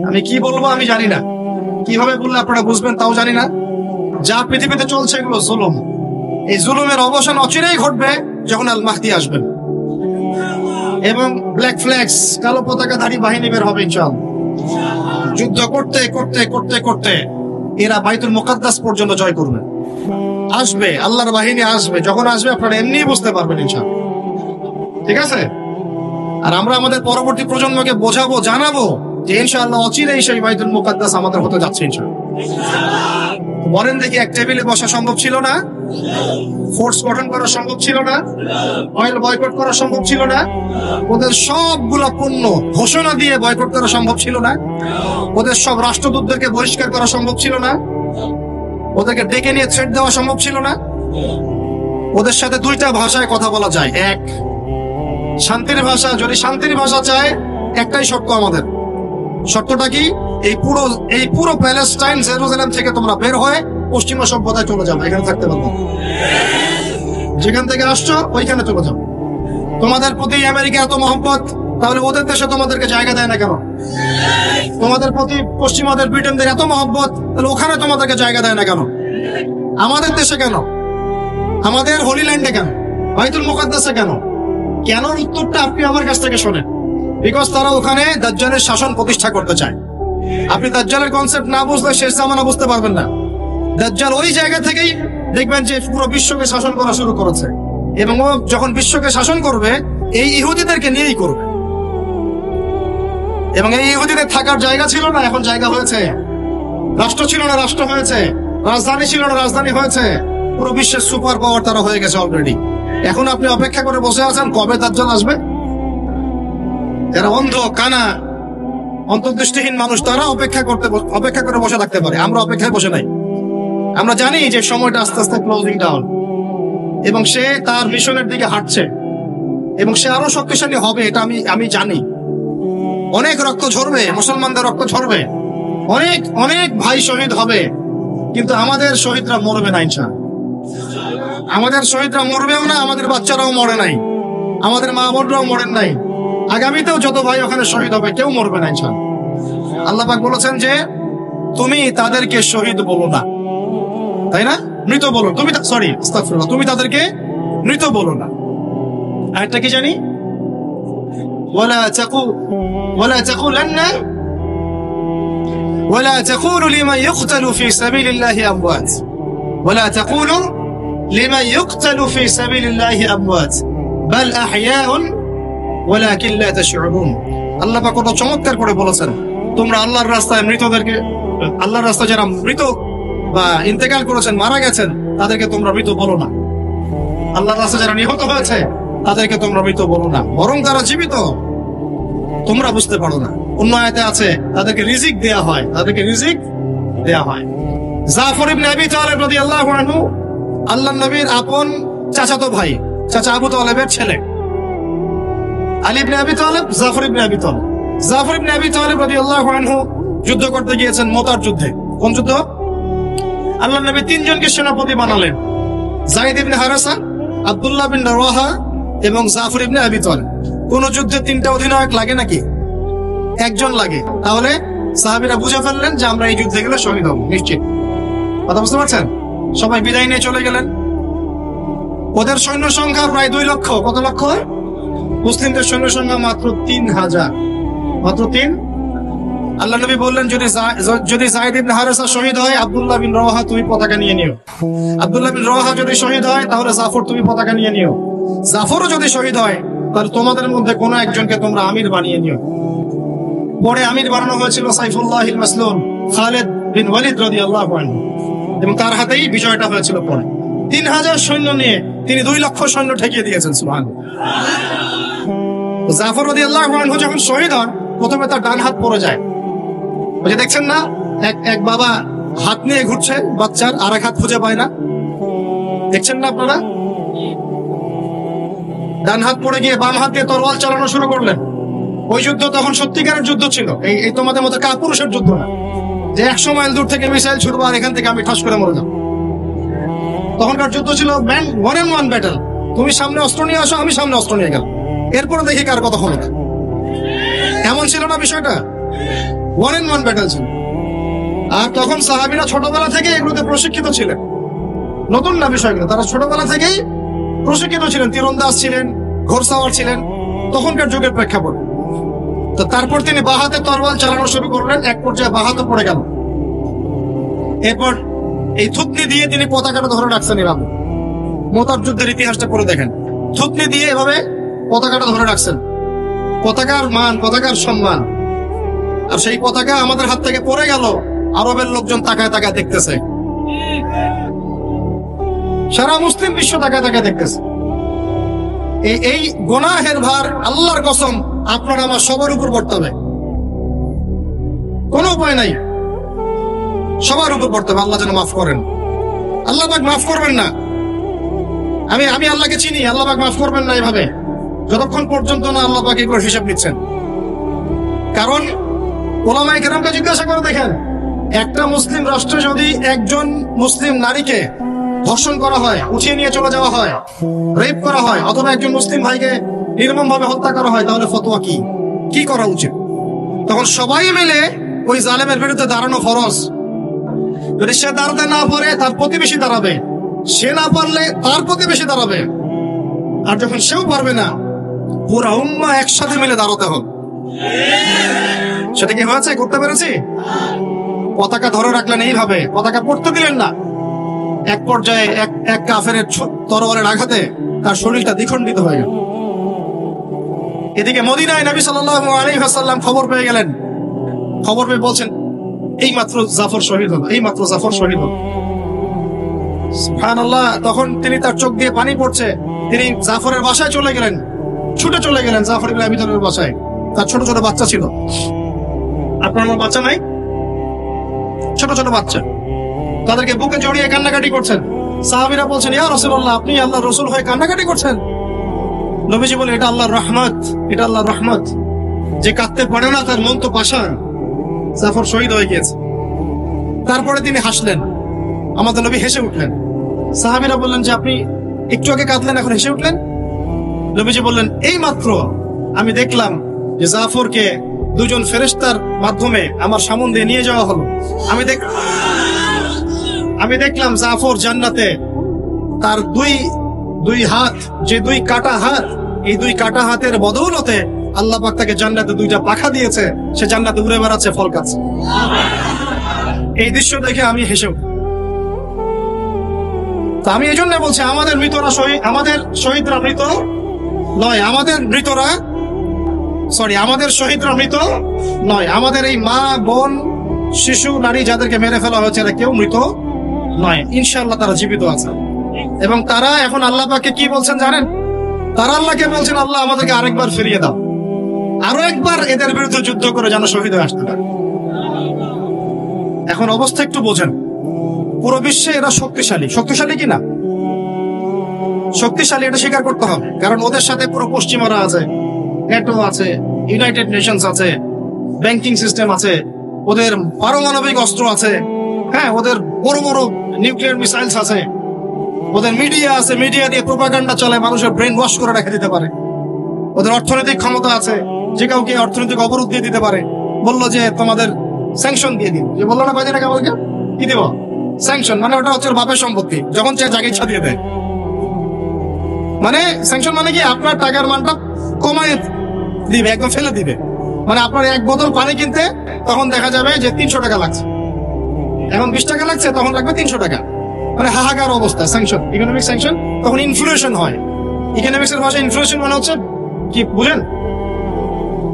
আমি কি বলবো আমি জানি না, কিভাবে বললে আপনারা বুঝবেন তাও জানি না। যা পৃথিবীতে চলছে এগুলো জুলুম। এই জুলুমের অবসান অচিরেই ঘটবে যখন আল মাহদি আসবেন এবং ব্ল্যাক ফ্ল্যাগস, কালো পতাকাধারী বাহিনী বের হবে ইনশাআল্লাহ। যুদ্ধ করতে করতে করতে করতে এরা বাইতুল মুকাদ্দাস পর্যন্ত জয় করবে। আসবে, আল্লাহর বাহিনী আসবে। যখন আসবে আপনারা এমনি বুঝতে পারবেন ইনশাআল্লাহ। ঠিক আছে? আর আমরা আমাদের পরবর্তী প্রজন্মকে বোঝাবো, জানাবো যে ইনশাআল্লাহ অচিরেই সেই বাইতুল মুকাদ্দাস আমাদের হতে যাচ্ছে ইনশাআল্লাহ। বলেন দেখি, এক টেবিলে বসা সম্ভব ছিল না? ফোর্স গঠন করা সম্ভব ছিল না? অয়েল বয়কট করা সম্ভব ছিল না? ওদের সবগুলা পণ্য ঘোষণা দিয়ে বয়কট করা সম্ভব ছিল না? ওদের সব রাষ্ট্রদূতদেরকে বহিষ্কার করা সম্ভব ছিল না? ওদেরকে ডেকে নিয়ে থ্রেট দেওয়া সম্ভব ছিল না? ওদের সাথে দুইটা ভাষায় কথা বলা যায়। এক, শান্তির ভাষা। যদি শান্তির ভাষা চায়, একটাই শর্ত আমাদের। শর্তটা কি? এই পুরো প্যালেস্টাইন, জেরুজালেম থেকে তোমরা বের হয়ে পশ্চিমা সভ্যতায় চলে যাবে, এখানে থাকতে পারবো। যেখান থেকে আসছো ওইখানে চলে যাও। তোমাদের প্রতি আমেরিকা এত মহব্বত, তাহলে ওদের দেশে তোমাদেরকে জায়গা দেয় না কেন? তোমাদের প্রতি পশ্চিমাদের, ব্রিটেনদের এত মহব্বত, তাহলে ওখানে তোমাদেরকে জায়গা দেয় না কেন? আমাদের দেশে কেন? আমাদের হোলি ল্যান্ডে কেন? বাইতুল মুকাদ্দাসে কেন? কেন? উত্তরটা আপনি আমার কাছ থেকে শোনেন। বিকজ তারা ওখানে দাজ্জালের শাসন প্রতিষ্ঠা করতে চায়। আপনি দাজ্জালের কনসেপ্ট না বুঝলে শেষ জামানা বুঝতে পারবেন না। দাজ্জাল ওই জায়গা থেকেই দেখবেন যে পুরো বিশ্বকে শাসন করা শুরু করেছে, এবং ও যখন বিশ্বকে শাসন করবে এই ইহুদিদেরকে নিয়েই করবে। এবং এই ইহুদিদের থাকার জায়গা ছিল না, এখন জায়গা হয়েছে। রাষ্ট্র ছিল না, রাষ্ট্র হয়েছে। রাজধানী ছিল না, রাজধানী হয়েছে। পুরো বিশ্বের সুপার পাওয়ার তারা হয়ে গেছে অলরেডি। এখন আপনি অপেক্ষা করে বসে আছেন কবে দাজ্জাল আসবে। যারা অন্ধ, কানা, অন্তর্দৃষ্টিহীন মানুষ, তারা অপেক্ষা করে বসে থাকতে পারে। আমরা অপেক্ষায় বসে নাই। আমরা জানি যে সময়টা আস্তে আস্তে ক্লোজিং ডাউন, এবং সে তার মিশনের দিকে হাঁটছে, এবং সে আরো শক্তিশালী হবে, এটা আমি জানি। অনেক রক্ত ঝরবে, মুসলমানদের রক্ত ঝরবে, অনেক অনেক ভাই শহীদ হবে, কিন্তু আমাদের শহীদরা মরবে না ইনশাআল্লাহ। আমাদের শহীদরা মরবেও না, আমাদের বাচ্চারাও মরে নাই, আমাদের মা বোনরাও মরেন নাই। আগামীতেও যত ভাই ওখানে শহীদ হবে, কেউ মরবে না ইনশাআল্লাহ। আল্লাহ পাক বলেছেন যে তুমি তাদেরকে শহীদ বলো না, তাই না? মৃত বলো। তুমি তাদেরকে মৃত বলো না। আরেকটা কি জানি? ولا تقولوا لمن يقتل في سبيل الله أموات ولا تقولوا لمن يقتل في سبيل الله أموات بل أحياء ولكن لا تشعرون। আল্লাহ পাক কত চমৎকার করে বলেছেন, তোমরা আল্লাহর রাস্তায় মৃতদেরকে, আল্লাহর রাস্তায় যারা মৃত বা ইন্তেকাল করেছেন, মারা গেছেন, তাদেরকে তোমরা মৃত বলো না। আল্লাহর রাস্তায় যারা নিহত হয়েছে তাদেরকে তোমরা মৃত বলো না, বরং তারা জীবিত, তোমরা বুঝতে পারো না। অন্য আয়াতে আছে তাদেরকে রিজিক দেয়া হয়, তাদেরকে রিজিক দেয়া হয়। জাফর ইবনে আবি তালেব রাদিয়াল্লাহু আনহু আল্লাহর নবীর আপন চাচাতো ভাই, চাচা আবু তালেবের ছেলে। আলী ইবনে আবি তালেব, জাফর ইবনে আবি তালেব। জাফর ইবনে আবি তালেব রাদিয়াল্লাহু আনহু যুদ্ধ করতে গিয়েছেন, মুতার যুদ্ধে। কোন যুদ্ধ? আল্লাহর নবী তিনজনকে সেনাপতি বানালেন, যায়েদ ইবনে হারেসা, আব্দুল্লাহ বিন রাওয়াহা এবং জাফর ইবনে আবি তালেব। কোন যুদ্ধে তিনটা অধিনায়ক লাগে নাকি? একজন লাগে। তাহলে সাহাবীরা বুঝে ফেললেন যে আমরা এই যুদ্ধে গেলে শহীদ হব নিশ্চিত। কথা বুঝতে পারছেন? সবাই বিদায় নিয়ে চলে গেলেন। ওদের সৈন্য সংখ্যা প্রায় 2 লক্ষ। কত লক্ষ? মুসলিমদের সৈন্য সংখ্যা মাত্র 3000, মাত্র 3। আল্লাহ নবী বললেন, যদি যায়েদ ইবনে হারেসা শহীদ হয়, আব্দুল্লাহ বিন রাওয়াহা তুমি পতাকা নিয়ে নিও। আব্দুল্লাহ বিন রাওয়াহা যদি শহীদ হয়, তাহলে জাফর তুমি পতাকা নিয়ে নিও। জাফরও যদি শহীদ হয়, তাহলে তোমাদের মধ্যে কোনো একজনকে তোমরা আমির বানিয়ে নিও। পরে আমির বানানো হয়েছিল সাইফুল্লাহিল মাসলুল খালিদ বিন ওয়ালিদ রাদিয়াল্লাহু আনহু, এবং তার হাতেই বিজয়টা হয়েছিল। পরে 3000 সৈন্য নিয়ে তিনি 2 লক্ষ সৈন্য ঠেকিয়ে দিয়েছেন। সুবহানাল্লাহ। জাফর রাদিয়াল্লাহু আনহু যখন শহীদ হন, প্রথমে তার ডান হাত পড়ে যায়। ওই যে দেখছেন না, এক বাবা হাত নিয়ে ঘুরছে বাচ্চার, আর এক হাত খুঁজে পায় না, দেখছেন না আপনারা? ডান হাত পড়ে গিয়ে বাম হাত দিয়ে তরোয়াল চালানো শুরু করলেন। ওই যুদ্ধ তখন সত্যিকারের যুদ্ধ ছিল, এই তোমাদের মতো কাপুরুষের যুদ্ধ না, যে 100 মাইল দূর থেকে মিসাইল ছুড়বো আর এখান থেকে আমি ঠাস করে মরে যাব। তখনকার যুদ্ধ ছিল ওয়ান অ্যান্ড ওয়ান ব্যাটল। তুমি সামনে অস্ত্র নিয়ে আসো, আমি সামনে অস্ত্র নিয়ে গেলাম, এরপরে দেখি কার কথা হলো। এমন ছিল না বিষয়টা? 1-in-1 ব্যাটল ছিল। আর তখন সাহাবীরা ছোটবেলা থেকে এগুলোতে প্রশিক্ষিত ছিলেন, নতুন না বিষয়গুলো, তারা ছোটবেলা থেকেই প্রশিক্ষিত ছিলেন, তীরন্দাজ ছিলেন, ঘোড়সাওয়ার ছিলেন তখনকার যুগের প্রেক্ষাপট। তো তারপর তিনি বাহাতে তরোয়াল চালানো শুরু করলেন, এক পর্যায়ে বাহাতে পড়ে গেল। এরপর এই থুতনি দিয়ে তিনি পতাকাটা ধরে রাখছেন এভাবে। মুতার যুদ্ধের ইতিহাসটা পড়ে দেখেন, থুতনি দিয়ে এভাবে পতাকাটা ধরে রাখছেন। পতাকার মান, পতাকার সম্মান। আর সেই পতাকা আমাদের হাত থেকে পড়ে গেল, আরবের লোকজন তাকায় তাকায় দেখতেছে, সারা মুসলিম বিশ্ব তাকায় তাকায় দেখতেছে। এই গুনাহের ভার আল্লাহর কসম আপনার আমার সবার উপর পড়তে হবে, কোনো উপায় নাই, সবার উপর পড়তে হবে। আল্লাহ যেন মাফ করেন, আল্লাহ পাক মাফ করবেন না। আমি আল্লাহকে চিনি, আল্লাহ পাক মাফ করবেন না এভাবে, যতক্ষণ পর্যন্ত না আল্লাহ পাক এগুলোর হিসাব নিচ্ছেন। কারণ ওলামায়ে কেরামকে জিজ্ঞাসা করে দেখেন, একটা মুসলিম রাষ্ট্রে যদি একজন মুসলিম নারীকে ধর্ষণ করা হয়, উঠিয়ে নিয়ে চলে যাওয়া হয়, রেপ করা হয়, অথবা একজন মুসলিম ভাইকে নির্মম ভাবে হত্যা করা হয়, তাহলে ফতোয়া কি করা উচিত? তখন সবাই মিলে ওই জালেমের বিরুদ্ধে দাঁড়ানো ফরজ। যদি সে দাঁড়াতে না পারে তার প্রতিবেশী দাঁড়াবে, সে না পারলে তার প্রতিবেশী দাঁড়াবে, আর যখন সেও পারবে না পুরা উম্মাহ একসাথে মিলে দাঁড়াতে হবে। সেটা কি হয়েছে? করতে পেরেছি? পতাকা ধরে রাখলেন এইভাবে, পতাকা পড়তে দিলেন না। এক পর্যায়ে এক কাফেরের তরবারের আঘাতে তার শরীরটা দ্বিখণ্ডিত হয়ে গেল। এদিকে মদিনায় নবী সাল্লাল্লাহু আলাইহি ওয়াসাল্লাম খবর পেয়ে গেলেন। খবর পেয়ে বলছেন, এইমাত্র জাফর শহীদ হলো, এইমাত্র জাফর শহীদ হলো। সুবহানাল্লাহ। তখন তিনি, তার চোখ দিয়ে পানি পড়ছে, তিনি জাফরের বাসায় চলে গেলেন, ছুটে চলে গেলেন জাফর ইবনে আবী তালেবের বাসায়। তার ছোট ছোট বাচ্চা ছিল। আপনার আমার বাচ্চা নাই? ছোট ছোট বাচ্চা, তাদেরকে বুকে জড়িয়ে কান্নাকাটি করছেন। সাহাবীরা বলছেন, ইয়া রাসূলুল্লাহ, আপনি আল্লাহর রাসূল হয়ে কান্নাকাটি করছেন? নবীজি বলেন, এটা আল্লাহর রহমত, এটা আল্লাহর রহমত। যে কাঁদতে পারে না তার মন তো পাষাণ। জাফর শহীদ হয়ে গিয়েছে। তারপরে তিনি হাসলেন, আমাদের নবী হেসে উঠলেন। সাহাবীরা বললেন যে আপনি একটু আগে কাঁদলেন, এখন হেসে উঠলেন? নবীজি বললেন, এই মাত্র আমি দেখলাম যে জাফরকে দুজন ফেরেশতার মাধ্যমে আমার সামনে দিয়ে নিয়ে যাওয়া হলো। আমি দেখলাম জাফর জান্নাতে, তার দুই হাত, যে দুই কাটা হাত, এই দুই কাটা হাতের বদৌলতে আল্লাহ পাক তাকে জান্নাতে দুইটা পাখা দিয়েছে, সে জান্নাতে উড়ে বেড়াচ্ছে, ফল খাচ্ছে। এই দৃশ্য দেখে আমি হেসে উঠি। তা আমি এই জন্য বলছি, আমাদের শহীদরা মৃত নয়, আমাদের শহীদরা মৃত নয়। আমাদের এই মা, বোন, শিশু, নারী যাদেরকে মেরে ফেলা হয়েছে, এরা কেউ মৃত নয়। ইনশাআল্লাহ তারা জীবিত আছে। এবং তারা এখন আল্লাহ পাককে কি বলছেন জানেন? তারা আল্লাহকে বলছেন, আল্লাহ আমাদেরকে আরেকবার ফিরিয়ে দাও, আরো একবার এদের বিরুদ্ধে যুদ্ধ করে যেন শহীদ হয়ে আসতে পারে। এখন অবস্থা একটু বোঝেন, পুরো বিশ্বে এরা শক্তিশালী কিনা? শক্তিশালী, এটা স্বীকার করতে হবে। কারণ ওদের সাথে পুরো পশ্চিমারা আছে, নেটো আছে, ইউনাইটেড নেশনস আছে, ব্যাংকিং সিস্টেম আছে, ওদের পারমাণবিক অস্ত্র আছে, হ্যাঁ, ওদের বড় বড় নিউক্লিয়ার মিসাইলস আছে, ওদের মিডিয়া আছে, মিডিয়া দিয়ে প্রোপাগান্ডা চলে, মানুষের ব্রেন ওয়াশ করে রেখে দিতে পারে। ওদের অর্থনৈতিক ক্ষমতা আছে, যে কাউকে অর্থনৈতিক অবরোধ দিয়ে দিতে পারে। বললো যে তোমাদের স্যাংশন দিয়ে দিন, যে বললো না কয়দিন আগে আমাকে কি দিব স্যাংশন, মানে ওটা হচ্ছে বাপের সম্পত্তি, যখন চায় জায়গা ইচ্ছা দিয়ে দেয়। মানে স্যাংশন মানে কি, আপনার টাকার মানটা কমায় দিবে, একদম ফেলে দিবে। মানে আপনার এক বোতল পানি কিনতে তখন দেখা যাবে যে 300 টাকা লাগছে, এখন 20 টাকা লাগছে, তখন লাগবে 300 টাকা। মানে হাহাকার অবস্থা। Sanction, economic sanction. তখন ইনফ্লেশন হয়। ইকোনমিক্স এর ভাষায় ইনফ্লেশন মানে হচ্ছে কি বুঝেন?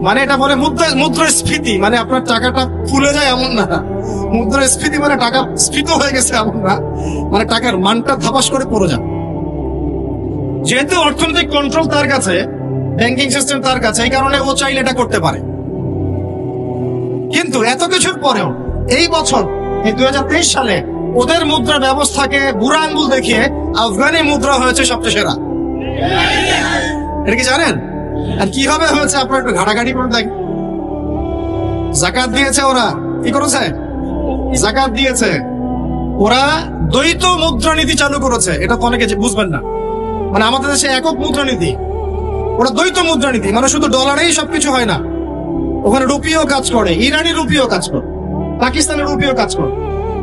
মানে এটা বলে মুদ্রাস্ফীতি। মানে আপনার টাকাটা ফুলে যায় এমন না, মুদ্রাস্ফীতি মানে টাকা স্ফীত হয়ে গেছে এমন না, মানে টাকার মানটা ধাপাস করে পড়ে যায়। যেহেতু অর্থনৈতিক কন্ট্রোল তার কাছে, ব্যাংকিং সিস্টেম তার কাছে, এই কারণে ও চাইলে এটা করতে পারে। কিন্তু এত কিছুর পরেও এই বছর, এই 2023 সালে ওদের মুদ্রা ব্যবস্থাকে বুড়া আঙ্গুল দেখিয়ে আফগানি মুদ্রা হয়েছে সবচেয়ে সেরা। এটা কি জানেন? আর কিভাবে হয়েছে আপনার একটু ঘাটাঘাটি করে দেখেন। যাকাত দিয়েছে ওরা, কি করেছে? যাকাত দিয়েছে। ওরা দ্বৈত মুদ্রানীতি চালু করেছে। এটা তো অনেকে বুঝবেন না। মানে আমাদের দেশে একক মুদ্রানীতি, ওরা দ্বৈত মুদ্রানীতি। মানে শুধু ডলারেই সবকিছু হয় না, ওখানে রুপিও কাজ করে, ইরানি রুপিও কাজ করে, পাকিস্তানের রুপিও কাজ করে।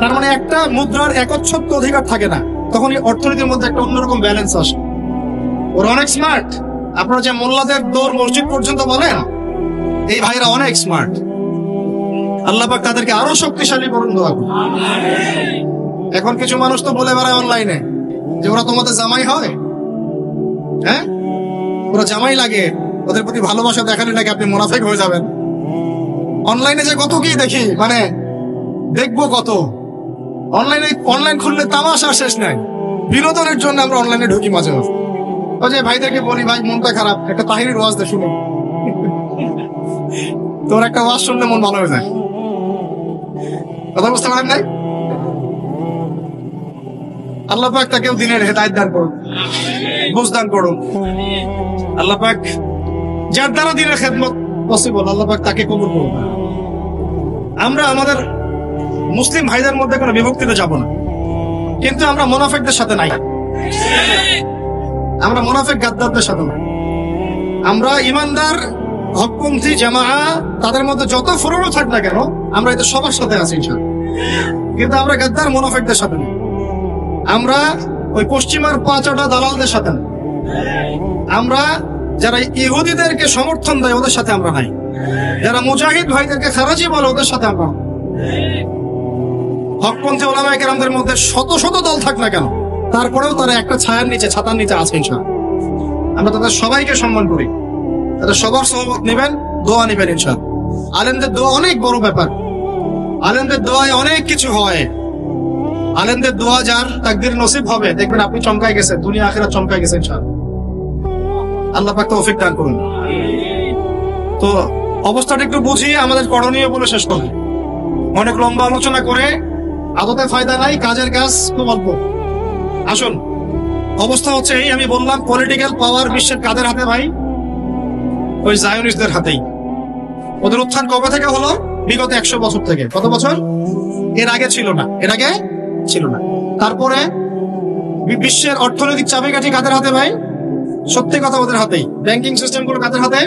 তার মানে একটা মুদ্রার একচ্ছত্ব অধিকার থাকে না, তখন এই অর্থনীতির মধ্যে একটা অন্যরকম ব্যালেন্স আসে। ওরা অনেক স্মার্ট। আপনারা যে মোল্লাদের দৌড় মসজিদ পর্যন্ত বলেন, এই ভাইরা অনেক স্মার্ট। আল্লাহ পাক তাদেরকে আরো শক্তিশালী করুন, দোয়া করুন। এখন কিছু মানুষ তো বলে বেড়ায় অনলাইনে যে ওরা তোমাদের জামাই হয়, হ্যাঁ ওরা জামাই লাগে, ওদের প্রতি ভালোবাসা দেখালে নাকি আপনি মুনাফিক হয়ে যাবেন। অনলাইনে যে কত কি দেখি, মানে দেখবো কত। অনলাইন খুললে তামাশা শেষ নাই। বিনোদনের জন্য আমরা অনলাইনে ঢুকি মাঝে মাঝে। ওই যে ভাইদেরকে বলি, ভাই মনটা খারাপ, একটা তাহিরির ওয়াজ শুনি, তোর একটা ওয়াজ শুনলে মন ভালো হয়ে যায়। কথা বুঝতে পারেন নাই? আল্লাহ পাক তাকেও দিনের হেদায়েত দান করুন, বুঝ দান করুন। আল্লাহ পাক যার দ্বারা দিনের খেদমত পসিবল, আল্লাহ পাক তাকে কবুল করুন। আমরা আমাদের মুসলিম ভাইদের মধ্যে কোনো বিভক্তিতে যাব না, কিন্তু আমরা মুনাফিকদের সাথে নাই। আমরা মুনাফিক গাদ্দারদের সাথে নাই। আমরা ইমানদার হকপন্থী জামাআ, তাদের মধ্যে যত ফুরুরও থাক না কেন, আমরা এদের সবার সাথে আছি ইনশাআল্লাহ। কিন্তু আমরা গাদ্দার মুনাফিকদের সাথে নেই। আমরা ওই পশ্চিমার পাঁচটা দালালদের সাথে নেই। আমরা যারা ইহুদিদেরকে সমর্থন দেয় ওদের সাথে আমরা নাই। যারা মুজাহিদ ভাইদেরকে খারাজি বলে ওদের সাথে আমরা। হকপন্থী ওলামায়ে কেরামদের মধ্যে শত শত দল থাক না কেন, তারপরেও তারা একটা ছায়ার নিচে, ছাতার নিচে আছে ইনশাআল্লাহ। আমরা তাদের সবাইকে সম্মান করি, তাদের সবার সহমত নেবেন, দোয়া নেবেন ইনশাআল্লাহ। আলেমদের দোয়া অনেক বড় ব্যাপার। আলেমদের দোয়ায় অনেক কিছু হয়। আলেমদের দোয়া যার তাকদীর নসিব হবে, দেখবেন আপনি চমকায় গেছেন, দুনিয়া আখিরাত চমকায় গেছেন ইনশাআল্লাহ। আল্লাহ পাক তৌফিক দান করুন। তো অবস্থাটা একটু বুঝিয়ে আমাদের করণীয় বলে শেষ করব। অনেক লম্বা আলোচনা করে আদতে ফায়দা নাই, কাজের কাজ খুব অল্প। আসুন, অবস্থা হচ্ছে এই, আমি বললাম পলিটিক্যাল পাওয়ার বিশ্বের কাদের হাতে ভাই? ওই জায়নিস্টদের হাতেই। ওদের উত্থান কবে থেকে হলো? বিগত 100 বছর থেকে। কত বছর? এর আগে ছিল না, এর আগে ছিল না। তারপরে বিশ্বের অর্থনৈতিক চাবিকাঠি কাদের হাতে ভাই? সত্যি কথা ওদের হাতেই। ব্যাংকিং সিস্টেম গুলো কাদের হাতে?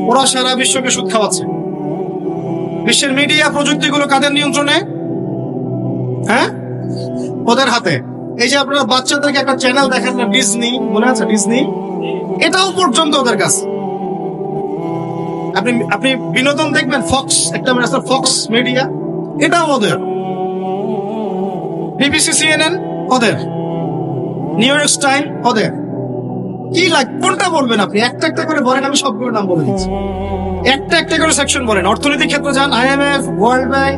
ওরা সারা বিশ্বকে সুদ খাওয়াচ্ছে। বিশ্বের মিডিয়া প্রযুক্তিগুলো কাদের নিয়ন্ত্রণে? হ্যাঁ, ওদের হাতে। এই যে আপনারা বাচ্চাদেরকে একটা চ্যানেল দেখেন না, ডিজনি, মনে আছে ডিজনি? এটাও পর্যন্ত ওদের কাছে। আপনি বিনোদন দেখবেন, ফক্স, একটা ফক্স মিডিয়া, এটাও ওদের। বিবিসি, সিএনএন ওদের, নিউ ইয়র্ক টাইম ওদের। কি কোনটা বলবেন আপনি? একটা একটা করে বলেন, আমি সবগুলোর নাম বলে দিচ্ছি। একটা একটা করে সেকশন বলেন। অর্থনৈতিক ক্ষেত্রে যান, IMF, world bank,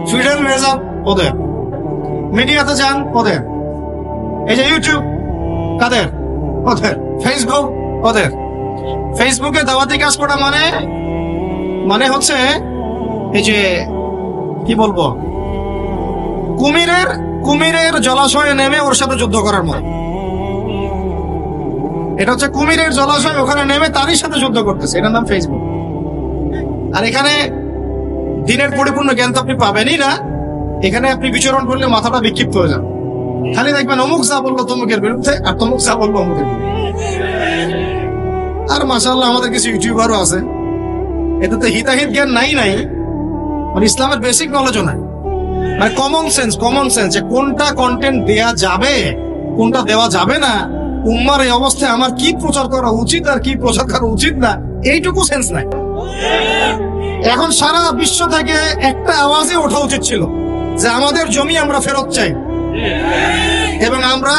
federal reserve ওদের। মিডিয়াতে যান ওদের। এই যে ইউটিউব কাদের? ওদের। ফেসবুক ওদের। ফেসবুকে দাওয়াতি কাজ করা মানে হচ্ছে এই যে কি বলবো, কুমিরের জলাশয়ে নেমে ওর সাথে যুদ্ধ করার মতো। এটা হচ্ছে কুমিরের জলাশয়, ওখানে নেমে তারই সাথে যুদ্ধ করতেছে, এটার নাম ফেসবুক। আর এখানে দিনের পরিপূর্ণ জ্ঞান তো আপনি পাবেনই না। এখানে আপনি বিচরণ করলে মাথাটা বিক্ষিপ্ত হয়ে যাবে। খালি দেখবেন অমুক যা বললো তমুকের বিরুদ্ধে, আর তমুক যা বললো অমুকের বিরুদ্ধে। আর মাশাআল্লাহ আমাদের কিছু ইউটিউবারও আছে, এটাতে হিতাহিত জ্ঞান নাই, মানে ইসলামের বেসিক নলেজও নাই। মানে কমন সেন্স যে কোনটা কন্টেন্ট দেয়া যাবে, কোনটা দেওয়া যাবে না, উম্মার এই অবস্থায় আমার কি প্রচার করা উচিত আর কি প্রচার করা উচিত না, এইটুকু সেন্স নাই। এখন সারা বিশ্ব থেকে একটা আওয়াজে ওঠা উচিত ছিল যে আমাদের জমি আমরা ফেরত চাই, এবং আমরা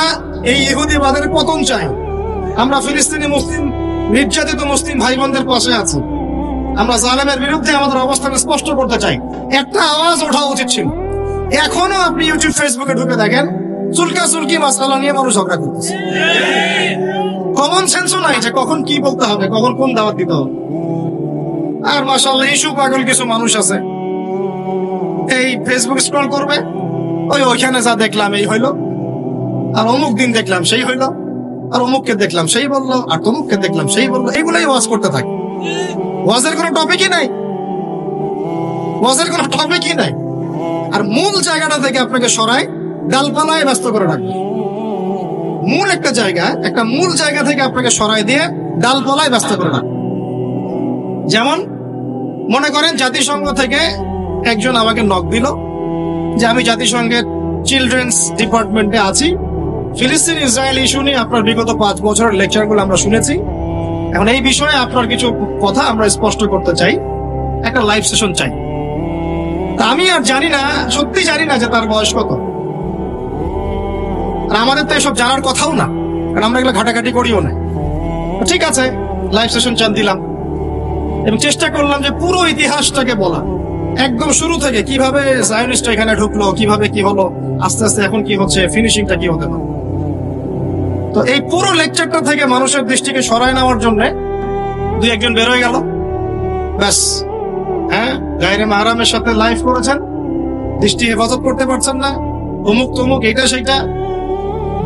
এই ইহুদিবাদের পতন চাই। আমরা ফিলিস্তিনি মুসলিম, নির্যাতিত মুসলিম ভাই বোনদের পাশে আছি। আমরা জালেমের বিরুদ্ধে আমাদের অবস্থান স্পষ্ট করতে চাই। একটা আওয়াজ ওঠা উচিত ছিল। এখনো আপনি ইউটিউব, ফেসবুকে ঢুকে দেখেন, চুলকি মাসালা নিয়ে মানুষ ঝগড়া করতেছে। কমন সেন্সও নাই যে কখন কি বলতে হবে, কখন কোন দাওয়াত দিতে হবে। আর মাশাআল্লাহ ইস্যু পাগল কিছু মানুষ আছে, এই ফেসবুক স্ক্রল করবে, ওইখানে যা দেখলাম এই হইলো, আর অমুক দিন দেখলাম সেই হইলো, আর অমুককে দেখলাম সেই বললো, আর তমুককে দেখলাম সেই বললো। এইগুলাই ওয়াজ করতে থাকে। ওয়াজের কোনো টপিকই নাই। আর মূল জায়গাটা থেকে আপনাকে সরাই ডালপালায় ব্যস্ত করে রাখবে। মূল জায়গা থেকে আপনাকে সরাই দিয়ে ডালপালায় ব্যস্ত করে রাখবে। যেমন মনে করেন জাতিসংঘ থেকে একজন আমাকে নক দিল যে আমি জাতিসংঘের চিলড্রেন্স ডিপার্টমেন্টে আছি, ফিলিস্তিন ইসরায়েল ইস্যু নিয়ে আপনার বিগত 5 বছরের লেকচারগুলো আমরা শুনেছি, এখন এই বিষয়ে আপনার কিছু কথা আমরা স্পষ্ট করতে চাই, একটা লাইভ সেশন চাই। তা আমি আর জানি না, সত্যি জানি না যে তার বয়স কত, আর আমাদের তো এসব জানার কথাও না, কারণ আমরা এগুলো ঘাটাঘাটি করিও না। ঠিক আছে, লাইভ সেশন চান দিলাম এবং চেষ্টা করলাম যে পুরো ইতিহাসটাকে বলা, একদম শুরু থেকে কিভাবে জায়নিস্ট এখানে ঢুকলো, কিভাবে কি হলো, আস্তে আস্তে এখন কি হচ্ছে, ফিনিশিংটা কি হতে পারে। তো এই পুরো লেকচারটা থেকে মানুষের দৃষ্টিকে সরায় নেওয়ার জন্য 2-1 বের হয়ে গেল, ব্যাস। হ্যাঁ, গায়রে মাহরামের সাথে লাইভ করেছেন, দৃষ্টি হেফাজত করতে পারছেন না, অমুক তমুক, এটা সেটা।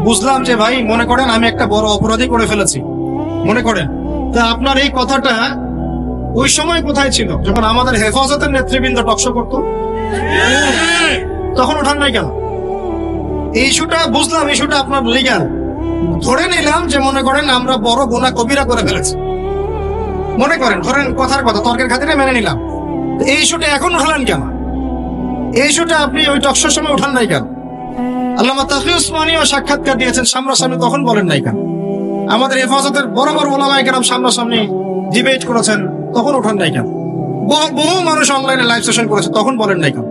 বুঝলাম যে ভাই মনে করেন আমি একটা বড় অপরাধী করে ফেলেছি, মনে করেন। তা আপনার এই কথাটা ওই সময় কোথায় ছিল যখন আমাদের হেফাজতের নেতৃবৃন্দ টকশো করতো? তখন ওঠান নাই কেন? এই ইস্যুটা বুঝলাম, ইস্যুটা আপনার লিগ্যাল, ধরে নিলাম যে মনে করেন আমরা বড় গুনাহ কবিরা করে ফেলেছি, মনে করেন, ধরেন কথার কথা, তর্কের খাতিরে মেনে নিলাম। এই ইস্যুটা এখন উঠালেন কেন? এই ইস্যুটা আপনি ওই টকশোর সময় উঠান নাই কেন? আল্লামা তাকি উসমানীও সাক্ষাৎকার দিয়েছেন সামনাসামনি, তখন বলেন নাই কেন? আমাদের হেফাজতের বড় বড় ওলামায়ে কেরাম সামনাসামনি ডিবেট করেছেন, তখন উঠান নাই কেন? বহু মানুষ অনলাইনে লাইভ সেশন করেছে, তখন বলেন নাই কেন?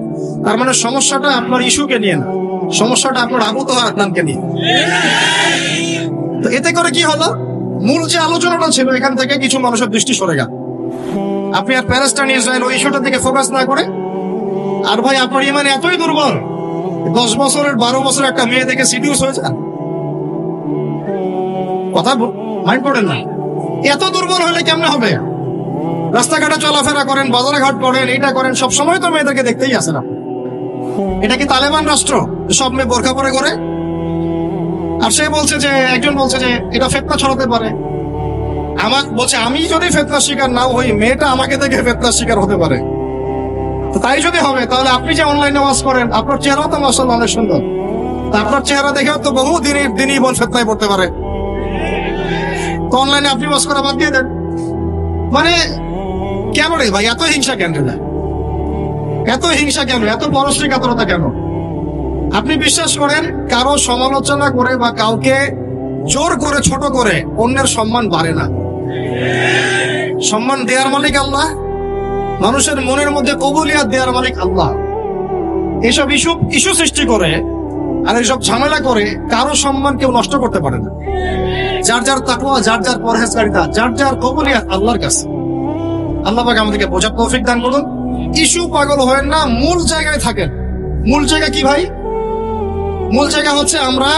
তার মানে সমস্যাটা আপনার ইস্যুকে নিয়ে না, সমস্যাটা আপনার আবু তোহা আদনানকে নিয়ে। তো এতে করে কি হলো, মূল যে আলোচনাটা ছিল এখান থেকে কিছু মানুষের দৃষ্টি সরে গেল। আপনি আর প্যালেস্টাইন ইসরায়েল ওই ইস্যুটার দিকে ফোকাস না করে, আর ভাই আপনার ইমান এতই দুর্বল, 10 বছরের 12 বছরের একটা মেয়ে দেখে সিডিউস হয়ে যান, কথা মাইন্ড করেন না। এত দুর্বল হলে কেমনে হবে? রাস্তাঘাটে চলাফেরা করেন, বাজারে ঘাট করেন, এটা করেন, সব সময় তো মেয়েদেরকে দেখতেই আসেন আপনি। এটা কি তালেবান রাষ্ট্র সব মেয়ে বোরকা পরে করে? আর সে বলছে যে, একজন বলছে যে এটা ফিতনা ছড়াতে পারে, আমার বলছে আমি যদি ফিতনার শিকার নাও হই, মেয়েটা আমাকে দেখে ফিতনার শিকার হতে পারে। তো তাই যদি হবে, তাহলে আপনি যে অনলাইনে ওয়াজ করেন, আপনার চেহারা তো মাশাআল্লাহ অনেক সুন্দর, তা আপনার চেহারা দেখেও তো বহু দিনই বোন ফিতনায় পড়তে পারে। তো অনলাইনে আপনি ওয়াজ করা বাদ দিয়ে দেন। মানে কেন রে ভাই, এত হিংসা কেন রে? এত হিংসা কেন? এত পরশ্রীকাতরতা কেন? আপনি বিশ্বাস করেন, কারো সমালোচনা করে বা কাউকে জোর করে ছোট করে অন্যের সম্মান বাড়ে না। সম্মান দেওয়ার মালিক আল্লাহ, মানুষের মনের মধ্যে কবুলিয়াত দেওয়ার মালিক আল্লাহ। এসব ইস্যু সৃষ্টি করে আর এইসব ঝামেলা করে কারো সম্মান কেউ নষ্ট করতে পারে না। যার যার তাকওয়া, যার যার পরহেজগারিতা, যার যার কবুলিয়াত আল্লাহর কাছে। আল্লাহ পাক আমাদেরকে বোঝার তৌফিক দান করুন। ইস্যু পাগল হয়েন না, মূল জায়গায় থাকেন। মূল জায়গা কি ভাই? মূল জায়গা হচ্ছে আমরা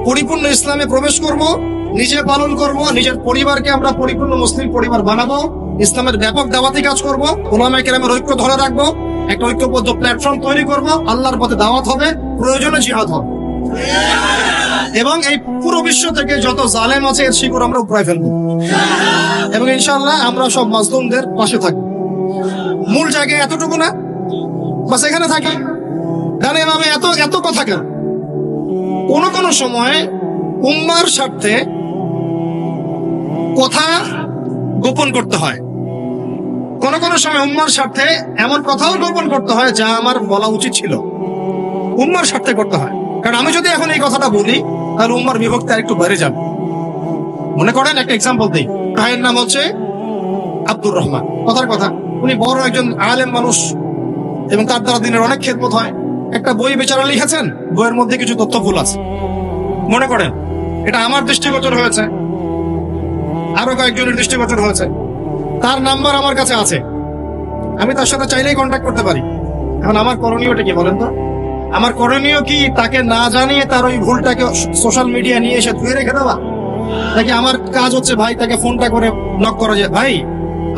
পরিপূর্ণ ইসলামে প্রবেশ করব, নিজে পালন করব, নিজের পরিবারকে আমরা পরিপূর্ণ মুসলিম পরিবার বানাবো, ইসলামের ব্যাপক দাওয়াতি কাজ করব, উলামায়ে কেরামের ঐক্য ধরে রাখবো, একটা ঐক্যবদ্ধ প্ল্যাটফর্ম তৈরি করব, আল্লাহর পথে দাওয়াত হবে, প্রয়োজনে জিহাদ হবে, এবং এই পুরো বিশ্ব থেকে যত জালেম আছে এর শিকড় আমরা উপড়ায় ফেলবো, এবং ইনশাআল্লাহ আমরা সব মাজলুমদের পাশে থাকবো। মূল জায়গায় এতটুকু না, বাস এখানে থাকি। জানেন এভাবে এত কথা কেন? কোন সময় উম্মার স্বার্থে কথা গোপন করতে হয়, কোন সময় উম্মার স্বার্থে এমন কথাও গোপন করতে হয় যা আমার বলা উচিত ছিল, উম্মার স্বার্থে করতে হয়। কারণ আমি যদি এখন এই কথাটা বলি, তাহলে উম্মার বিভক্তি আর একটু বেড়ে যাবে। মনে করেন একটা এক্সাম্পল দিই, ভাইয়ের নাম হচ্ছে আব্দুর রহমান, কথার কথা, উনি বড় একজন আলেম মানুষ এবং তার দ্বারা দিনের অনেক খেদমত হয়। একটা বই বেচারা লিখেছেন, বইয়ের মধ্যে কিছু তথ্য ভুল আছে, মনে করেন এটা আমার দৃষ্টিগোচর হয়েছে, আরো কয়েকজনের দৃষ্টিগোচর হয়েছে, তার নাম্বার আমার কাছে আছে, আমি তার সাথে চাইলেই কন্ট্যাক্ট করতে পারি। এখন আমার করণীয়টা কি বলেন তো? আমার করণীয় কি তাকে না জানিয়ে তার ওই ভুলটাকে সোশ্যাল মিডিয়া নিয়ে এসে ধুয়ে রেখে দেওয়া, নাকি আমার কাজ হচ্ছে ভাই তাকে ফোনটা করে নক করা, যায় ভাই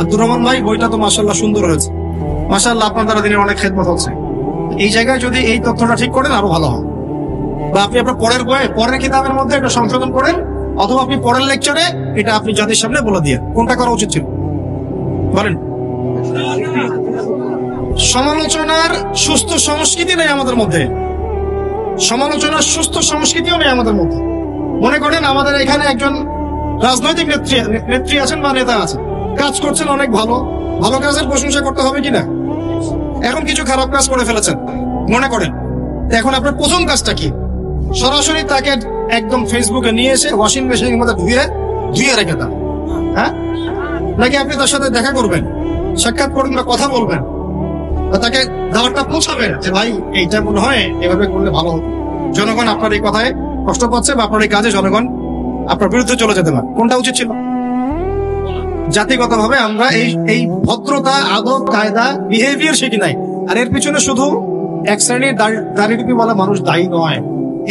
আব্দুর রহমান ভাই বইটা তো মাশাআল্লাহ সুন্দর হয়েছে, মাশাআল্লাহ আপনার দ্বারা দিনের অনেক খেদমত হচ্ছে, এই জায়গায় যদি এই তথ্যটা ঠিক করেন আরো ভালো হয়। বা আপনি আপনার পরের বইয়ে, পরের কিতাবের মধ্যে এটা সংশোধন করেন, অথবা আপনি পরের লেকচারে এটা আপনি জাতির সামনে বলে দিয়ে, কোনটা করা উচিত ছিল বলেন? সমালোচনার সুস্থ সংস্কৃতি নেই আমাদের মধ্যে, সমালোচনার সুস্থ সংস্কৃতিও নেই আমাদের মধ্যে। মনে করেন আমাদের এখানে একজন রাজনৈতিক নেত্রী আছেন বা নেতা আছেন, কাজ করছেন অনেক ভালো, ভালো কাজের প্রশংসা করতে হবে কিনা? এখন কিছু খারাপ কাজ করে ফেলেছেন মনে করেন, এখন আপনার প্রথম কাজটা কি? সরাসরি তাকে একদম ফেসবুকে নিয়ে এসে ওয়াশিং মেশিনের মধ্যে ধুয়ে রেখে দেন, হ্যাঁ? নাকি আপনি তার সাথে দেখা করবেন, সাক্ষাৎ করবেন বা কথা বলবেন, বা তাকে দাওয়াতটা পৌঁছাবেন যে ভাই এইটা মনে হয় এভাবে করলে ভালো হতো, জনগণ আপনার এই কথায় কষ্ট পাচ্ছে বা আপনার এই কাজে জনগণ আপনার বিরুদ্ধে চলে যেতে পারে? কোনটা উচিত ছিল? জাতিগতভাবে আমরা এই ভদ্রতা, আদব, কায়দা, বিহেভিয়ার শিখি নাই। আর এর পিছনে শুধু এক শ্রেণীর দাড়িটুপিওয়ালা মানুষ দায়ী নয়,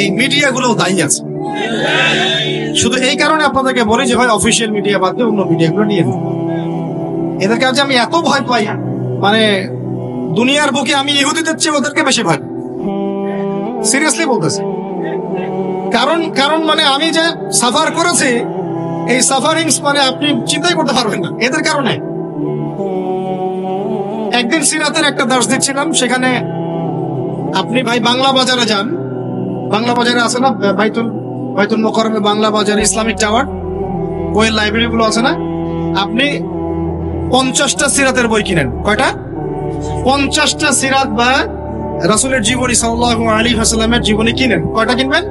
এই মিডিয়া গুলো দায়ী আছে। শুধু এই কারণে আপনাদেরকে বলি যে ভাই অফিসিয়াল মিডিয়া বাদ দিয়ে অন্য মিডিয়া গুলো নিয়ে নিন। এদের কাছে আমি এত ভয় পাই, মানে দুনিয়ার বুকে আমি ইহুদিদের চেয়ে ওদেরকে বেশি ভয়, সিরিয়াসলি বলতেছি। কারণ মানে আমি যে সাফার করেছি, এই সাফারিংস মানে আপনি চিন্তাই করতে পারবেন না এদের কারণে। একদিন সিরাতের একটা দার্স দিচ্ছিলাম, সেখানে আপনি ভাই বাংলা বাজারে যান, বাংলা বাজারে আছে না বাইতুল মোকাররমে বাংলা বাজার ইসলামিক টাওয়ার, বইয়ের লাইব্রেরি গুলো আছে না, আপনি 50টা সিরাতের বই কিনেন। কয়টা? 50টা সিরাত বা রাসূলের জীবনী সাল্লাল্লাহু আলাইহি ওয়াসাল্লামের জীবনী কিনেন। কয়টা কিনবেন?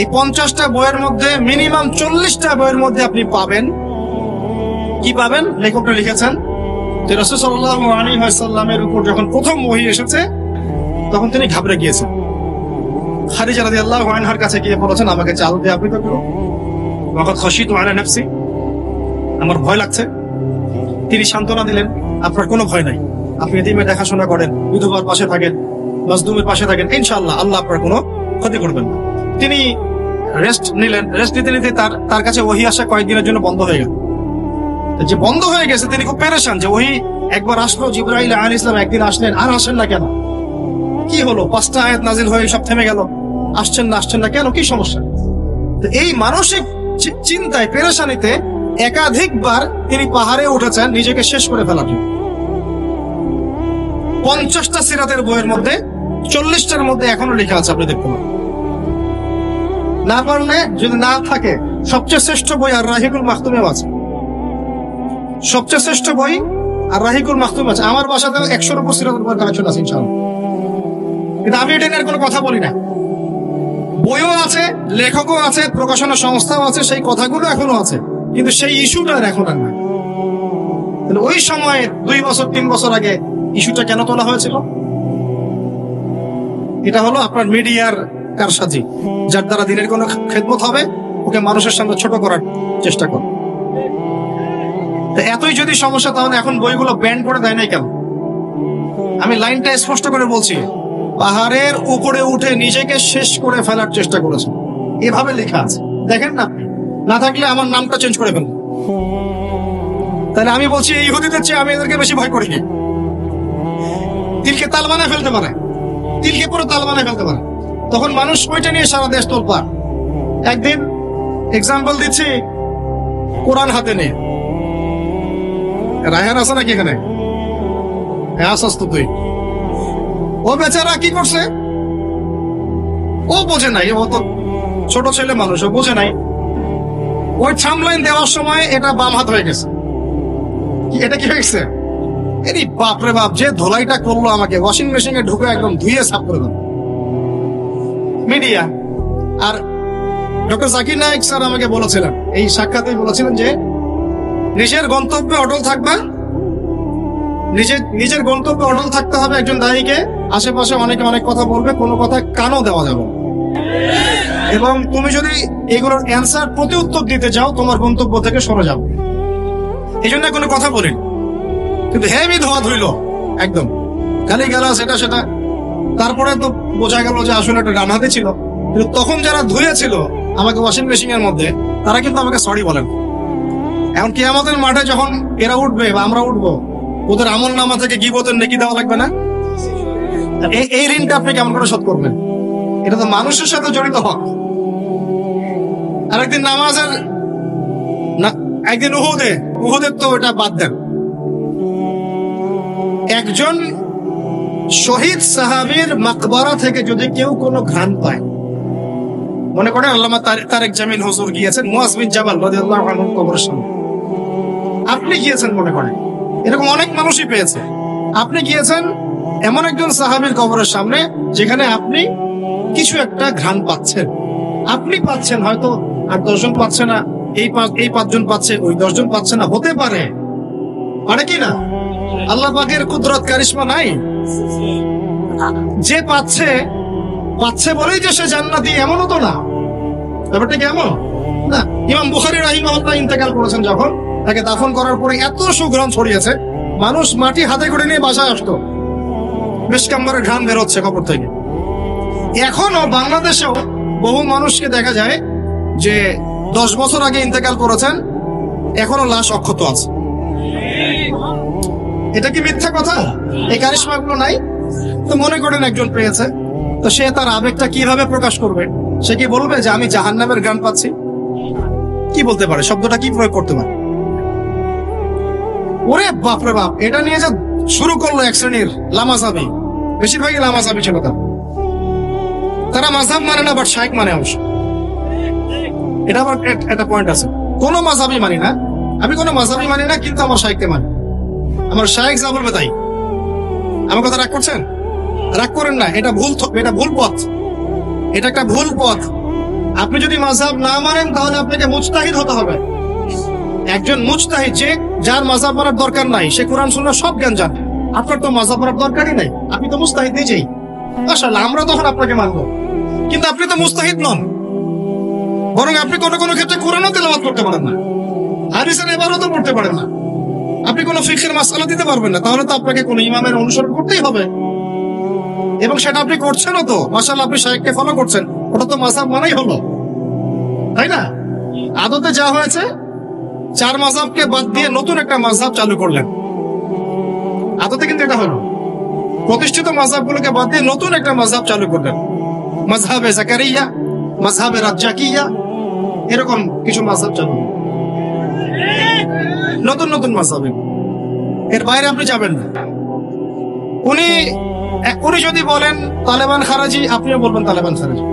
এই 50টা বইয়ের মধ্যে মিনিমাম 40টা বইয়ের মধ্যে আপনি পাবেন কি পাবেন? লেখকরা লিখেছেন যে রাসূল সাল্লাল্লাহু আলাইহি ওয়াসাল্লামের উপর যখন প্রথম ওহী এসেছে তখন তিনি ঘাবড়ে গিয়েছেন। খাদিজা রাদিয়াল্লাহু আনহার কাছে গিয়ে বলেছেন, আমাকে চাল দিয়ে আপনি তো করুন, ওয়াকাদ খাশিতু আলা নাফসি, আমার ভয় লাগছে। তিনি সান্ত্বনা দিলেন, আপনার কোনো ভয় নাই, আপনি এতিমের দেখাশোনা করেন, বিধবার পাশে থাকেন, মাজলুমের পাশে থাকেন, ইনশাআল্লাহ আল্লাহ আপনার কোনো ক্ষতি করবেন না। তিনি রেস্ট নিলেন। রেস্ট নিতে নিতে তার কাছে ওহী আসা কয়েকদিনের জন্য বন্ধ হয়ে গেল। যে বন্ধ হয়ে গেছে তিনি খুব পেরেশান যে ওহী একবার আসলো, জিবরাইল আলাইহিস সালাম একদিন আসলেন, আর আসেন না কেন? কি হলো? 5টা আয়াত নাজিল হয়ে সব থেমে গেল, আসছেন না কেন? কি সমস্যা? তো এই মানসিক চিন্তায়, পেরেশানিতে একাধিকবার তিনি পাহাড়ে উঠেছেন নিজেকে শেষ করে ফেলার জন্য। 50টা সিরাতের বইয়ের মধ্যে 40টার মধ্যে এখনো লেখা আছে, আপনি দেখতে পাবেন। না পারলে যদি না থাকে, সবচেয়ে শ্রেষ্ঠ বই আর রাহিকুল মাখতুমেও আছে, সবচেয়ে শ্রেষ্ঠ বই আর রাহিকুল মাখতুম আছে। আমার বাসাতেও 100-এর উপর সিরাতের বইয়ের কালেকশন আছে ইনশাআল্লাহ। কিন্তু আমি এটা নিয়ে কোনো কথা বলি না। বইও আছে, লেখকও আছে, প্রকাশনা সংস্থাও আছে, সেই কথাগুলো এখনো আছে, কিন্তু সেই ইস্যুটা এখন আর নাই। তাহলে ওই সময় 2 বছর 3 বছর আগে ইস্যুটা কেন তোলা হয়েছিল? এটা হলো আপনার মিডিয়ার কারসাজি, যার দ্বারা দিনের কোনো খেদমত হবে ওকে মানুষের সামনে ছোট করার চেষ্টা করে। এতই যদি সমস্যা, তাহলে এখন বইগুলো ব্যান করে দেয় নাই কেন? আমি লাইনটা স্পষ্ট করে বলছি, পাহাড়ের উপরে উঠে নিজেকে শেষ করে ফেলার চেষ্টা করেছে, এভাবে লেখা আছে, দেখেন না? না থাকলে আমার নামটা চেঞ্জ করে ফেলুন। তাহলে আমি বলছি এই ইহুদিদের চেয়ে আমি এদেরকে বেশি ভয় করি। তিলকে তাল বানায় ফেলতে পারে, তিলকে পুরো তাল বানায় ফেলতে পারে, তখন মানুষ ওইটা নিয়ে সারা দেশ তোলপাড়। একদিন এক্সাম্পল দিচ্ছি, কোরআন হাতে নিয়ে রায়হান আছে নাকি এখানে? হ্যাঁ আসস তো তুই। ও বেচারা কি করছে? ও বোঝে নাই, ও তো ছোট ছেলে মানুষ, ও বোঝে নাই। ওই থাম্বলাইন দেওয়ার সময় এটা বাম হাত হয়ে গেছে। এটা কি হয়ে গেছে? এর বাপরে বাপ, যে ধোলাইটা করলো আমাকে, ওয়াশিং মেশিনে ঢুকে একদম ধুয়ে সাফ করে দেন মিডিয়া। আর ডক্টর জাকির নায়েক স্যার আমাকে বলেছিলেন, এই সাক্ষাতে বলেছিলেন যে নিজের গন্তব্যে অটল থাকবা, নিজের গন্তব্যে অটল থাকতে হবে একজন দায়ীকে। আশেপাশে অনেকে অনেক কথা বলবে, কোনো কথা কানও দেওয়া যাবে, এবং তুমি যদি এগুলোর অ্যান্সার প্রতি উত্তর দিতে যাও তোমার গন্তব্য থেকে সরে যাও। এই জন্য কোনো কথা বলিনি, কিন্তু হেভি ধোয়া ধুইল একদম, গালি গালা সেটা। তারপরে তো বোঝা গেল যে আসলে একটা ডানহাতে ছিল, কিন্তু তখন যারা ধুয়েছিল আমাকে ওয়াশিং মেশিন এর মধ্যে, তারা কিন্তু আমাকে সরি বলেন। এখন কিয়ামতের মাঠে যখন এরা উঠবে বা আমরা উঠবো, ওদের আমল নামা থেকে গীবতের নেকি দেওয়া লাগবে না? এই ঋণটা আপনি কেমন করে শোধ করবেন? এটা তো মানুষের সাথে জড়িত হক। আরেকদিন নামাজের একদিন উহুদের তো এটা বাদ দেন। একজন শহীদ সাহাবীর মাকবারা থেকে যদি কেউ কোনো ঘ্রাণ পায়, মনে করেন আল্লামা তারেক জামিল হুজুর গিয়েছেন মুআজ বিন জাবাল রাদিয়াল্লাহু আনহু কবরের সামনে, আপনি গিয়েছেন মনে করেন, এরকম অনেক মানুষই পেয়েছে। আপনি গিয়েছেন এমন একজন সাহাবীর কবরের সামনে যেখানে আপনি কিছু একটা ঘ্রাণ পাচ্ছেন, আপনি পাচ্ছেন, হয়তো আর 10 জন পাচ্ছে না, এই 5 জন পাচ্ছে, ওই 10 জন পাচ্ছে না, হতে পারে কি না? আল্লাহ পাকের কুদরত কারিশমা নাই? যে পাচ্ছে বলেই যে সে জান্নাতি, এমনও তো না। ব্যাপারটা কেমন না? ইমাম বুখারী রাহিমাহুল্লাহ ইন্তেকাল করেছেন, যখন তাকে দাফন করার পরে এত সুঘ্রাণ ছড়িয়েছে, মানুষ মাটি হাতে করে নিয়ে বাসায় আসতো, মিসকাম্বরের ঘ্রাণ বেরোচ্ছে কবর থেকে। এখনো বাংলাদেশেও বহু মানুষকে দেখা যায় যে 10 বছর আগে ইন্তেকাল করেছেন, এখনো লাশ অক্ষত আছে। এটা কি মিথ্যা কথা? এই কারিশমা গুলো নাই? তো মনে করেন একজন পেয়েছে, তো সে তার আবেগটা কিভাবে প্রকাশ করবে? সে কি বলবে যে আমি জাহান্নামের ঘ্রাণ পাচ্ছি? কি বলতে পারে? শব্দটা কি প্রয়োগ করতে পারে? ওরে বাপরে বাপ, এটা নিয়ে যে শুরু করলো এক শ্রেণীর লামাজাবি, বেশিরভাগই লামাজাবি ছিল তারা মাযহাব মানে না, বাট শাইখ মানে অবশ্য। এটা আবার একটা পয়েন্ট আছে, কোনো মাযহাবই মানি না, আমি কোনো মাযহাবই মানি না, কিন্তু আমার শাইখকে মানি। আমার শাইখ যা বলবে তাই। আমার কথা রাগ করছেন? রাগ করেন না, এটা ভুল পথ, এটা একটা ভুল পথ। আপনি যদি মাযহাব না মানেন তাহলে আপনাকে মুজতাহিদ হতে হবে। একজন মুজতাহিদ, যে যার মাযহাব মানার দরকার নাই, সে কোরআন সুন্নাহ সব জ্ঞান জানে। আপনার তো মাযহাব মানার দরকারই নাই, আপনি তো মুজতাহিদ নিজেই। মাশাআল্লাহ, আমরা তখন আপনাকে মানবো, কিন্তু আপনি তো মুজতাহিদ নন। বরং আপনি কোনো ক্ষেত্রে কোরআনও তেলাওয়াত করতে পারেন না, হাদিসের ইবারতও পড়তে পারেন না, আপনি কোনো ফিকহের মাসআলা দিতে পারবেন না। তাহলে তো আপনাকে কোনো ইমামের অনুসরণ করতেই হবে, এবং সেটা আপনি করছেনও তো। মাশাআল্লাহ, আপনি শাইখকে ফলো করছেন, ওটা তো মাযহাব মানাই হলো, তাই না? আদতে যা হয়েছে, 4 মাযহাবকে বাদ দিয়ে নতুন একটা মাযহাব চালু করলেন। আদতে কিন্তু এটা হলো, প্রতিষ্ঠিত মাযহাবগুলোকে বাদ দিয়ে নতুন একটা মাযহাব চালু করলেন। মাযহাবে জাকারিয়া, মাযহাবে রাজ্জাকিয়া, এরকম কিছু মাযহাব চালু, নতুন মাযহাব। এর বাইরে আপনি যাবেন না। উনি যদি বলেন তালেবান খারাজি, আপনিও বলবেন তালেবান খারাজি।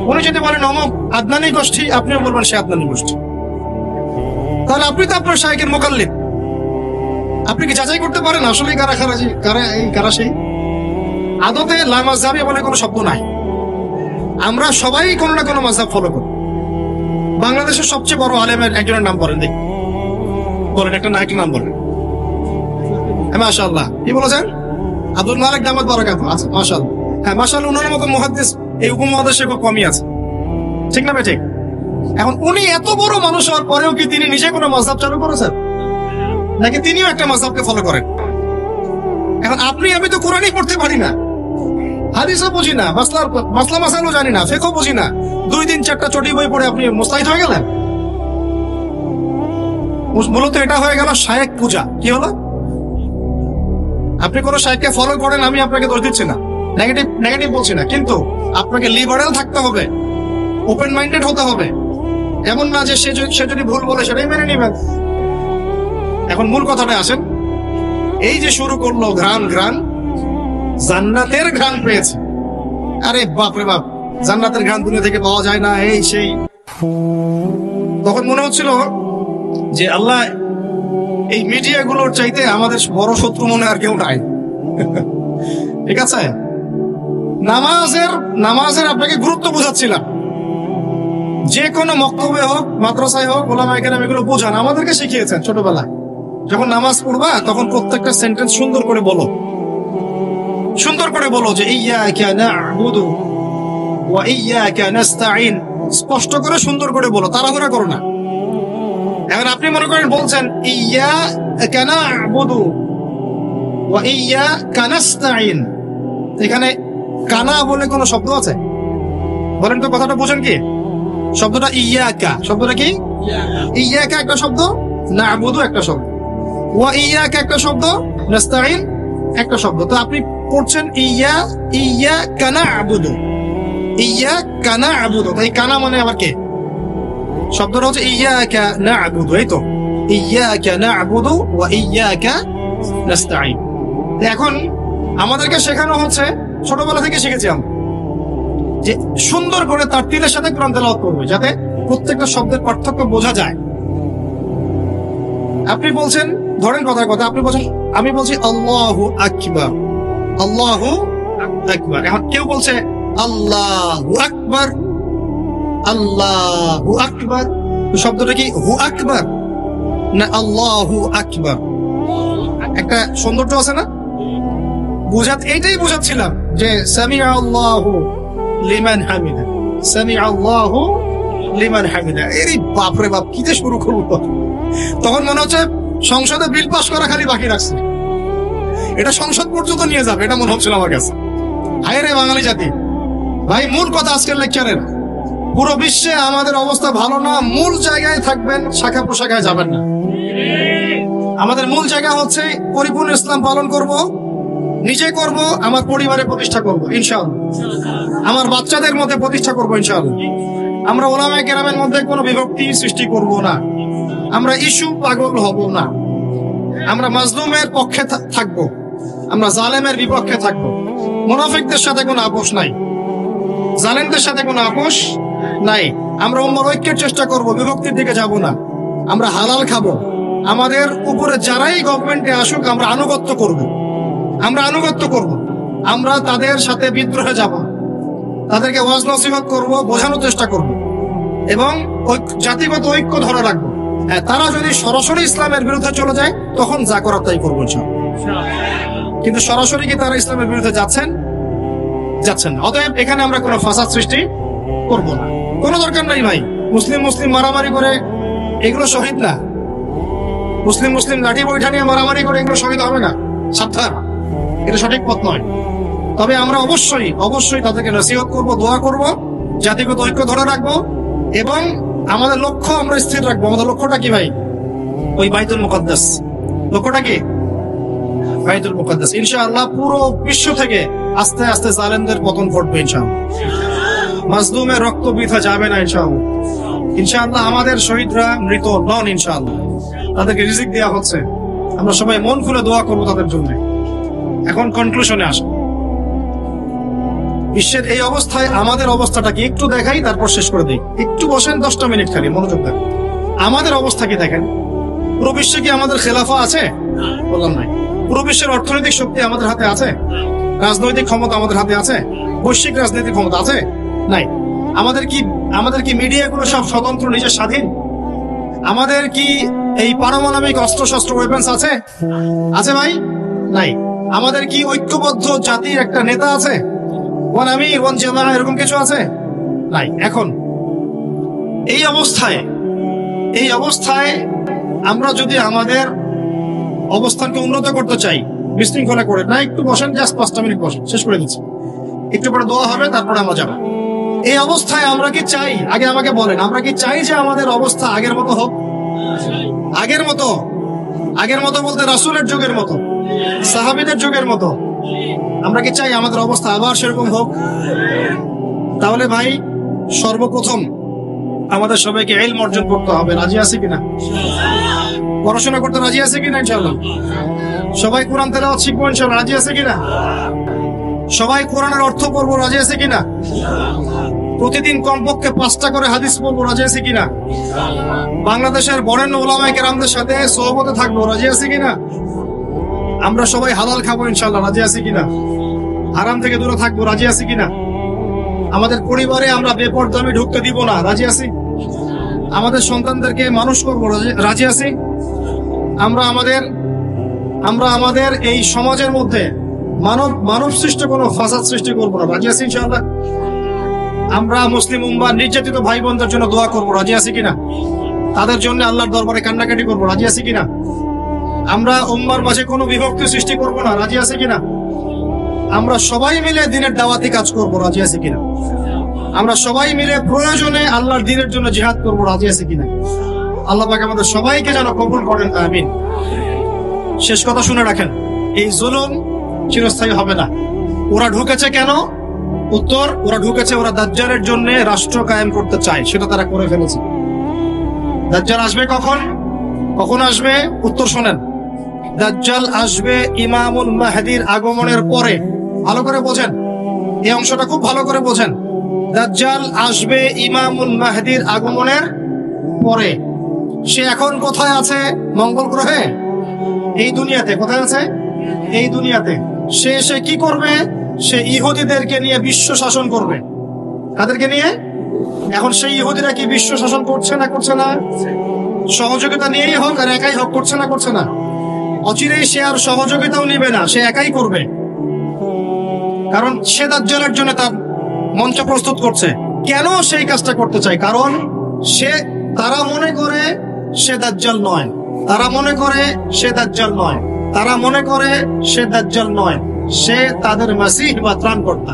উনি যদি বলেন অমুক আদনানি গোষ্ঠী, আপনিও বলবেন সে আদনানি গোষ্ঠী। তাহলে আপনি তো আপনার শাইখের মুকাল্লিদ। আপনি কি যাচাই করতে পারেন আসলে কারা খারাজি, কারা সেই? আদতে লা মাযহাবি বলে কোনো শব্দ নাই। আমরা সবাই কোনো না কোনো মাযহাব ফলো করি। বাংলাদেশের সবচেয়ে বড় আলেমের একজনের নাম বলেন দেখি, বলেন একটা নাম বলেন। মাশাআল্লাহ, কি বলেছেন? আব্দুল মালিক দামাত বারাকাতুহু। আচ্ছা, মাশাআল্লাহ। হ্যাঁ, মাশাআল্লাহ, ওনার মতো মুহাদ্দিস এই উপমহাদেশে খুব কমই আছে, ঠিক না? ঠিক। এখন উনি এত বড় মানুষ হওয়ার পরেও কি তিনি নিজে কোনো মাযহাব চালু করেছেন, নাকি তিনিও একটা মাযহাবকে ফলো করেন? এখন আমি তো কোরআনই পড়তে পারি না, হাদিসও বুঝি না, মাসলা মাসাইলও জানি না, ফিকহও বুঝি না, 2 দিন 4টা চটি বই পড়ে আপনি মুস্তাহিদ হয়ে গেলেন? মূলত এটা হয়ে গেল শায়েখ পূজা। কি হলো? আপনি কোনো শায়েখকে ফলো করেন, আমি আপনাকে দোষ দিচ্ছি না, নেগেটিভ বলছি না, কিন্তু আপনাকে লিবারেল থাকতে হবে, ওপেন মাইন্ডেড হতে হবে। এমন না যে সে যদি ভুল বলে সেটাই মেনে নিবেন। এখন মূল কথাটা আসেন, এই যে শুরু করলো ঘ্রাণ, জান্নাতের ঘ্রাণ পেয়েছে। আরে বাপরে বাপ, জান্নাতের ঘ্রাণ দুনিয়া থেকে পাওয়া যায় না, এই সেই। তখন মনে হচ্ছিল যে আল্লাহ, এই মিডিয়াগুলোর চাইতে আমাদের বড় শত্রু মনে আর কেউ নাই। ঠিক আছে, নামাজের আপনাকে গুরুত্ব বোঝাচ্ছিলাম। যে কোনো মক্তবে হোক, মাদ্রাসায় হোক, ওলামায়ে কেরাম এগুলো বোঝান, আমাদেরকে শিখিয়েছেন ছোটবেলায়। যখন নামাজ পড়বা তখন প্রত্যেকটা সেন্টেন্স সুন্দর করে বলো যে ইয়্যাকা না'বুদু ওয়া ইয়্যাকা নাস্তাঈন, স্পষ্ট করে সুন্দর করে বলো, তাড়াহুড়া করো না। এখন আপনি মনে করেন বলছেন ইয়্যাকা না'বুদু ওয়া ইয়্যাকা নাস্তাঈন, এখানে কানা বলে কোনো শব্দ আছে? বলেন তো, কথাটা বুঝেন কি? শব্দটা ইয়্যাকা, শব্দটা কি? ইয়্যাকা একটা শব্দ, না'বুদু একটা শব্দ, ওয়া ইয়্যাকা একটা শব্দ, নাস্তাঈন একটা শব্দ। তো আপনি পড়ছেন ইয়্যাকা না'বুদু, ইয়্যাকা না'বুদু। তাই কানা মানে আবার কে? শব্দটা হচ্ছে ইয়্যাকা না'বুদু, এই তো, ইয়্যাকা না'বুদু ওয়া ইয়্যাকা নাস্তাঈন। এখন আমাদেরকে শেখানো হচ্ছে, ছোটবেলা থেকে শিখেছি আমরা, যে সুন্দর করে তারতিলের সাথে কোরআন তেলাওয়াত করবে, যাতে প্রত্যেকটা শব্দের পার্থক্য বোঝা যায়। আপনি বলছেন ধরেন কথার কথা, আপনি বলছেন, আমি বলছি আল্লাহু আকবার, আল্লাহু আকবার। এখন কেউ বলছে আল্লাহু আকবার, আল্লাহু আকবার, শব্দটা কি হু আকবার না আল্লাহু আকবার? একটা সৌন্দর্য আছে না? এইটাই বুঝাচ্ছিলাম যে সামিআ আল্লাহু লিমান হামিদা, সামিআ আল্লাহু লিমান হামিদা। এরই বাপরে বাপ, কি যে শুরু করবো! তখন মনে হচ্ছে সংসদে বিল পাস করা খালি বাকি রাখছে, এটা সংসদ পর্যন্ত নিয়ে যাবে, এটা মনে হচ্ছিল আমার কাছে। হায় রে বাঙালি জাতি! ভাই, মূল কথা আজকের লেকচারের, পুরো বিশ্বে আমাদের অবস্থা ভালো না, মূল জায়গায় থাকবেন, শাখা প্রশাখায় যাবেন না। আমাদের মূল জায়গা হচ্ছে পরিপূর্ণ ইসলাম পালন করব, নিজে করব, আমার পরিবারে প্রতিষ্ঠা করব ইনশাআল্লাহ, আমার বাচ্চাদের মধ্যে প্রতিষ্ঠা করব ইনশাআল্লাহ। আমরা ওলামায়ে কেরামের মধ্যে কোনো বিভক্তি সৃষ্টি করব না, আমরা ইস্যু পাগল হব না, আমরা মাজলুমের পক্ষে থাকব, আমরা জালেমের বিপক্ষে থাকব। মুনাফিকদের সাথে কোনো আপোষ নাই, জালেমদের সাথে কোনো আপোষ নাই। আমরা উম্মার ঐক্যের চেষ্টা করব, বিভক্তির দিকে যাব না। আমরা হালাল খাবো, আমাদের উপরে যারাই গভর্নমেন্টে আসুক আমরা আনুগত্য করব, আমরা আনুগত্য করব, আমরা তাদের সাথে বিদ্রোহে যাব, তাদেরকে ওয়াজ নসিহত করব, বোঝানোর চেষ্টা করব এবং জাতিগত ঐক্য ধরে রাখবো। হ্যাঁ, তারা যদি সরাসরি ইসলামের বিরুদ্ধে চলে যায় তখন যা করার তাই করবো, কিন্তু সরাসরি কি তারা ইসলামের বিরুদ্ধে যাচ্ছেন? যাচ্ছেন না। অতএব এখানে আমরা কোনো ফাসাদ সৃষ্টি করব না, কোনো দরকার নাই ভাই। মুসলিম মুসলিম মারামারি করে এগুলো শহীদ না, মুসলিম মুসলিম লাঠি বৈঠা নিয়ে মারামারি করে এগুলো শহীদ হবে না, সাবধান, এটা সঠিক পথ নয়। তবে আমরা অবশ্যই অবশ্যই তাদেরকে নসিহত করব, দোয়া করব, জাতিগত ঐক্য ধরে রাখবো এবং আমাদের লক্ষ্য আমরা স্থির রাখবো। আমাদের লক্ষ্যটা কি ভাই? ওই বাইতুল মুকাদ্দাস। লক্ষ্যটা কি? বাইতুল মুকাদ্দাস। ইনশাআল্লাহ পুরো বিশ্ব থেকে আস্তে আস্তে জালেমদের পতন ঘটবে ইনশাআল্লাহ, মাজলুমের রক্ত বৃথা যাবে না ইনশাআল্লাহ। ইনশাআল্লাহ আমাদের শহীদরা মৃত নন ইনশাআল্লাহ, তাদেরকে রিজিক দেওয়া হচ্ছে, আমরা সবাই মন খুলে দোয়া করবো তাদের জন্য। এখন কনক্লুশনে আসো, বিশ্বের এই অবস্থায় আমাদের অবস্থাটা কি একটু দেখাই, তারপর শেষ করে দিই। একটু বসেন, 10টা মিনিট খালি মনোযোগ দেন। আমাদের অবস্থা কি দেখেন? পুরো বিশ্বে কি আমাদের খেলাফা আছে? বললাম নাই। পুরো বিশ্বের অর্থনৈতিক শক্তি আমাদের হাতে আছে? রাজনৈতিক ক্ষমতা আমাদের হাতে আছে? বৈশ্বিক রাজনৈতিক ক্ষমতা আছে? নাই। আমাদের কি মিডিয়াগুলো সব স্বতন্ত্র, নিজের স্বাধীন? আমাদের কি এই পারমাণবিক অস্ত্র শস্ত্র ওয়েপন্স আছে? আছে ভাই? নাই। আমাদের কি ঐক্যবদ্ধ জাতির একটা নেতা আছে? ওয়ান আমির, ওয়ান জামাআহ, এরকম কিছু আছে? নাই। এখন এই অবস্থায় আমরা যদি আমাদের অবস্থানকে উন্নত করতে চাই, বিশৃঙ্খলা করে না, একটু বসেন, জাস্ট 5টা মিনিট বসেন, শেষ করে দিচ্ছি। একটু পরে দোয়া হবে, তারপরে আমরা যাবো। এই অবস্থায় আমরা কি চাই? আগে আমাকে বলেন, আমরা কি চাই যে আমাদের অবস্থা আগের মতো হোক? আগের মতো বলতে রাসূলের যুগের মতো, সাহাবীদের যুগের মতো আমরা কি চাই আমাদের অবস্থা আবার সেরকম হোক? তাহলে ভাই, সর্বপ্রথম আমাদের সবাইকে ইলম অর্জন করতে হবে। রাজি আছে কিনা? পড়াশোনা করতে রাজি আছে কিনা? ইনশাআল্লাহ। সবাই কোরআন তেলাওয়াত শিখবো ইনশাআল্লাহ। রাজি আছে কিনা? সবাই কোরআনের অর্থ পড়বো। রাজি আছে কিনা? প্রতিদিন কমপক্ষে 5টা করে হাদিস পড়বো। রাজি আছে কিনা? বাংলাদেশের বরেণ্য উলামায়ে কেরামদের সাথে সোহবতে থাকবো। রাজি আছে কিনা? আমরা সবাই হালাল খাবো ইনশাআল্লাহ। রাজি আছে কিনা? হারাম থেকে দূরে থাকবো। রাজি আছে কিনা? আমাদের পরিবারে আমরা বেপরদামি ঢুকতে দিব না। রাজি আছি? আমাদের সন্তানদেরকে মানুষ করবো। রাজি আছি? আমরা আমাদের এই সমাজের মধ্যে মানব সৃষ্ট কোনো ফাসাদ সৃষ্টি করবো না। রাজি আছি ইনশাআল্লাহ? আমরা মুসলিম উম্মার নির্যাতিত ভাই বোনদের জন্য দোয়া করবো। রাজি আছি কিনা? তাদের জন্য আল্লাহর দরবারে কান্নাকাটি করবো। রাজি আছি কিনা? আমরা উম্মার মাঝে কোনো বিভক্তি সৃষ্টি করবো না। রাজি আছে কিনা? আমরা সবাই মিলে দ্বীনের দাওয়াতি কাজ করবো। রাজি আছে কিনা? আমরা সবাই মিলে প্রয়োজনে আল্লাহর দ্বীনের জন্য জিহাদ করবো। রাজি আছে কিনা? আল্লাহ পাক আমাদের সবাইকে যেন কবুল করেন, আমিন। শেষ কথা শুনে রাখেন, এই জুলুম চিরস্থায়ী হবে না। ওরা ঢুকেছে কেন? উত্তর, ওরা ঢুকেছে ওরা দাজ্জালের জন্য রাষ্ট্র কায়েম করতে চায়, সেটা তারা করে ফেলেছে। দাজ্জাল আসবে কখন আসবে? উত্তর শোনেন, দাজ্জাল আসবে ইমামুল মাহদির আগমনের পরে। ভালো করে বোঝেন, এই অংশটা খুব ভালো করে বোঝেন। দাজ্জাল আসবে ইমামুল মাহদির আগমনের পরে। সে এখন কোথায় আছে? মঙ্গল গ্রহে? এই দুনিয়াতে। কোথায় আছে? এই দুনিয়াতে। সে কি করবে? সে ইহুদিদেরকে নিয়ে বিশ্ব শাসন করবে। তাদেরকে নিয়ে। এখন সেই ইহুদিরা কি বিশ্ব শাসন করছে না করছে না? সহযোগিতা নিয়েই হোক আর একাই হোক, করছে না করছে না? অচিরেই সে আর সহযোগিতাও নিবে না, সে একাই করবে। কারণ সে দাজ্জালের জন্য তার মঞ্চ প্রস্তুত করছে। কেন সেই কাজটা করতে চায়? কারণ তারা মনে করে সে দাজ্জাল নয়, তারা মনে করে সে দাজ্জাল নয়, তারা মনে করে সে দাজ্জাল নয়, সে তাদের মাসিহ বা ত্রাণকর্তা।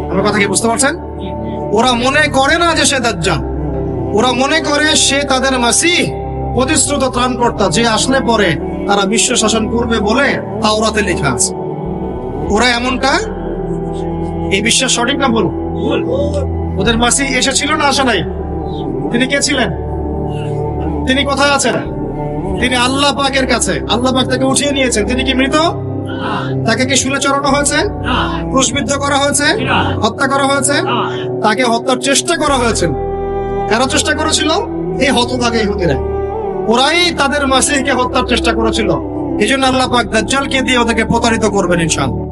আমার কথা কি বুঝতে পারছেন? ওরা মনে করে না যে সে দাজ্জাল, ওরা মনে করে সে তাদের মাসিহ, প্রতিশ্রুত ত্রাণকর্তা, যে আসলে পরে তারা বিশ্ব শাসন করবে বলে তাওরাতে লেখা আছে। ওরা এমনটা, এই বিশ্বাস সঠিক না বলুন? ওদের মাসিহ এসেছিল না আসে নাই? তিনি কে ছিলেন? তিনি কোথায় আছেন? তিনি আল্লাহ পাকের কাছে। আল্লাহ পাক তাকে উঠিয়ে নিয়েছেন। তিনি কি মৃত? তাকে কি শুলে চড়ানো হয়েছে? ক্রুশবিদ্ধ করা হয়েছে? হত্যা করা হয়েছে? তাকে হত্যার চেষ্টা করা হয়েছে। কারা চেষ্টা করেছিল? এই হতভাগা ইহুদিরা। ওরাই তাদের মাসিহকে হত্যার চেষ্টা করেছিল। এই জন্য আল্লাহ পাক দাজ্জালকে দিয়ে ওদেরকে প্রতারিত করবেন ইনশাআল্লাহ।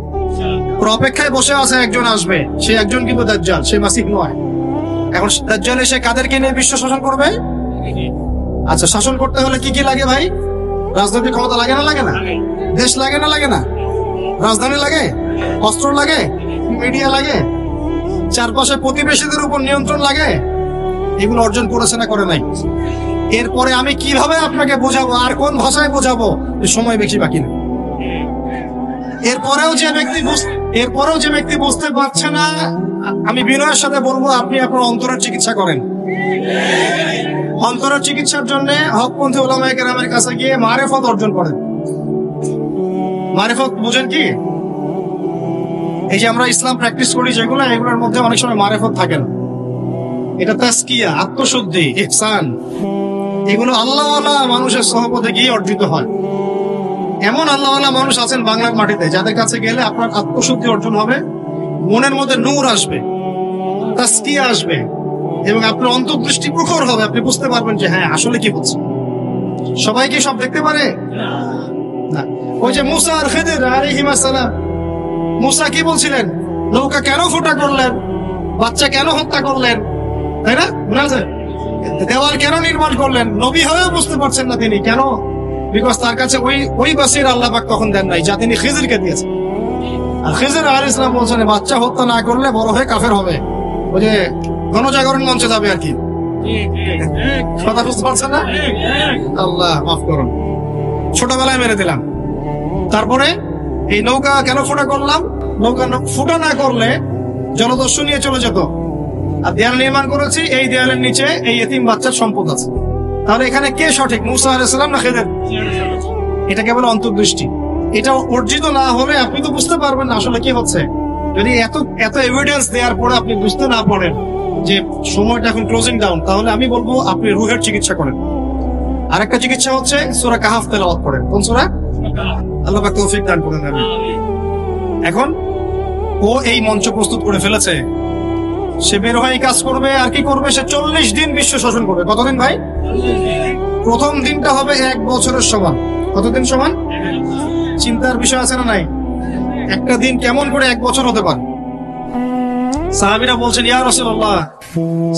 ওরা অপেক্ষায় বসে আছে, একজন আসবে, সে একজন কিন্তু দাজ্জাল, সে মাসিহ নয়। এখন দাজ্জাল এসে কাদেরকে নিয়ে বিশ্ব শাসন করবে? আচ্ছা, শাসন করতে হলে কি কি লাগে ভাই? রাজনৈতিক ক্ষমতা লাগে না লাগে না? দেশ লাগে না লাগে না? রাজধানী লাগে, অস্ত্র লাগে, মিডিয়া লাগে, চারপাশে প্রতিবেশীদের উপর নিয়ন্ত্রণ লাগে। এগুলো অর্জন করেছে না করে নাই? এরপরে আমি কিভাবে আপনাকে বোঝাবো আর কোন ভাষায় বোঝাবো? সময় বেশি বাকি না। এরপরেও যে ব্যক্তি বুঝতে পারছে না, আমি বিনয়ের সাথে বলবো আপনি আপনার অন্তরের চিকিৎসা করেন। অন্তরের চিকিৎসার জন্য হকপন্থী উলামায়ে কেরামের কাছে গিয়ে মারিফত অর্জন করেন। মারিফত বুঝেন কি? এই যে আমরা ইসলাম প্র্যাকটিস করি যেগুলো, এগুলোর মধ্যে অনেক সময় মারিফত থাকে না। এটা তাসকিয়া, আত্মশুদ্ধি, ইহসান, এগুলো আল্লাহওয়ালা মানুষের সহপথে গিয়ে অর্জিত হয়। এমন আল্লাহওয়ালা মানুষ আছেন বাংলার মাটিতে, যাদের কাছে গেলে আপনার আত্মশুদ্ধি অর্জন হবে, মনের মধ্যে নূর আসবে, তাসকিয়া আসবে, এবং আপনার অন্তর্দৃষ্টি প্রখর হবে। আপনি বুঝতে পারবেন যে হ্যাঁ আসলে কি হচ্ছে। সবাই কি সব দেখতে পারে না? ওই যে মুসা আর খিদির আলাইহিস সালাম, মুসা কি বলছিলেন? নৌকা কেন ফুটা করলেন? বাচ্চা কেন হত্যা করলেন? তাই না? মনে আছে? দেওয়াল কেন নির্মাণ করলেন? নবী হয়েও বুঝতে পারছেন না তিনি কেন। বিকজ তার কাছে ওই বাসির আল্লাহ পাক তখন দেন নাই, যা তিনি খিজিরকে দিয়েছেন। আর খিজির আলাইহিস সালাম বলছেন বাচ্চা হত্যা না করলে বড় হয়ে কাফের হবে। ওই যে গণজাগরণ মঞ্চে যাবে আর কি। কথা বুঝতে পারছেন না? আল্লাহ মাফ করুন, ছোটবেলায় মেরে দিলাম। তারপরে এই নৌকা কেন ফুটা করলাম? নৌকা ফুটা না করলে জলদস্যু নিয়ে চলে যেত। আর দেয়াল নির্মাণ করেছি, এই দেয়ালের নিচে এই এতিম বাচ্চার সম্পদ আছে। তাহলে এখানে কে সঠিক, মুসা আলাইহিস সালাম না খিদির? এটা কেবল অন্তর্দৃষ্টি। এটা অর্জিত না হলে আপনি তো বুঝতে পারবেন না আসলে কি হচ্ছে। যদি এত এভিডেন্স দেওয়ার পরে আপনি বুঝতে না পারেন যে সময়টা এখন ক্লোজিং ডাউন, তাহলে আমি বলবো আপনি রুহের চিকিৎসা করেন। আরেকটা চিকিৎসা হচ্ছে সূরা কাহাফ তেলাওয়াত করেন। কোন সূরা? আল্লাহ পাক তৌফিক দান করেন। এখন ও এই মঞ্চ প্রস্তুত করে ফেলেছে, সে বের হয়ে কাজ করবে। আর কি করবে? সে 40 দিন বিশ্ব শাসন করবে। কতদিন ভাই? প্রথম দিনটা হবে 1 বছরের সমান। কতদিন সমান? চিন্তার বিষয় আছে না নাই? একটা দিন কেমন করে 1 বছর হতে পারে? সাহাবীরা বলছেন ইয়া রাসূলুল্লাহ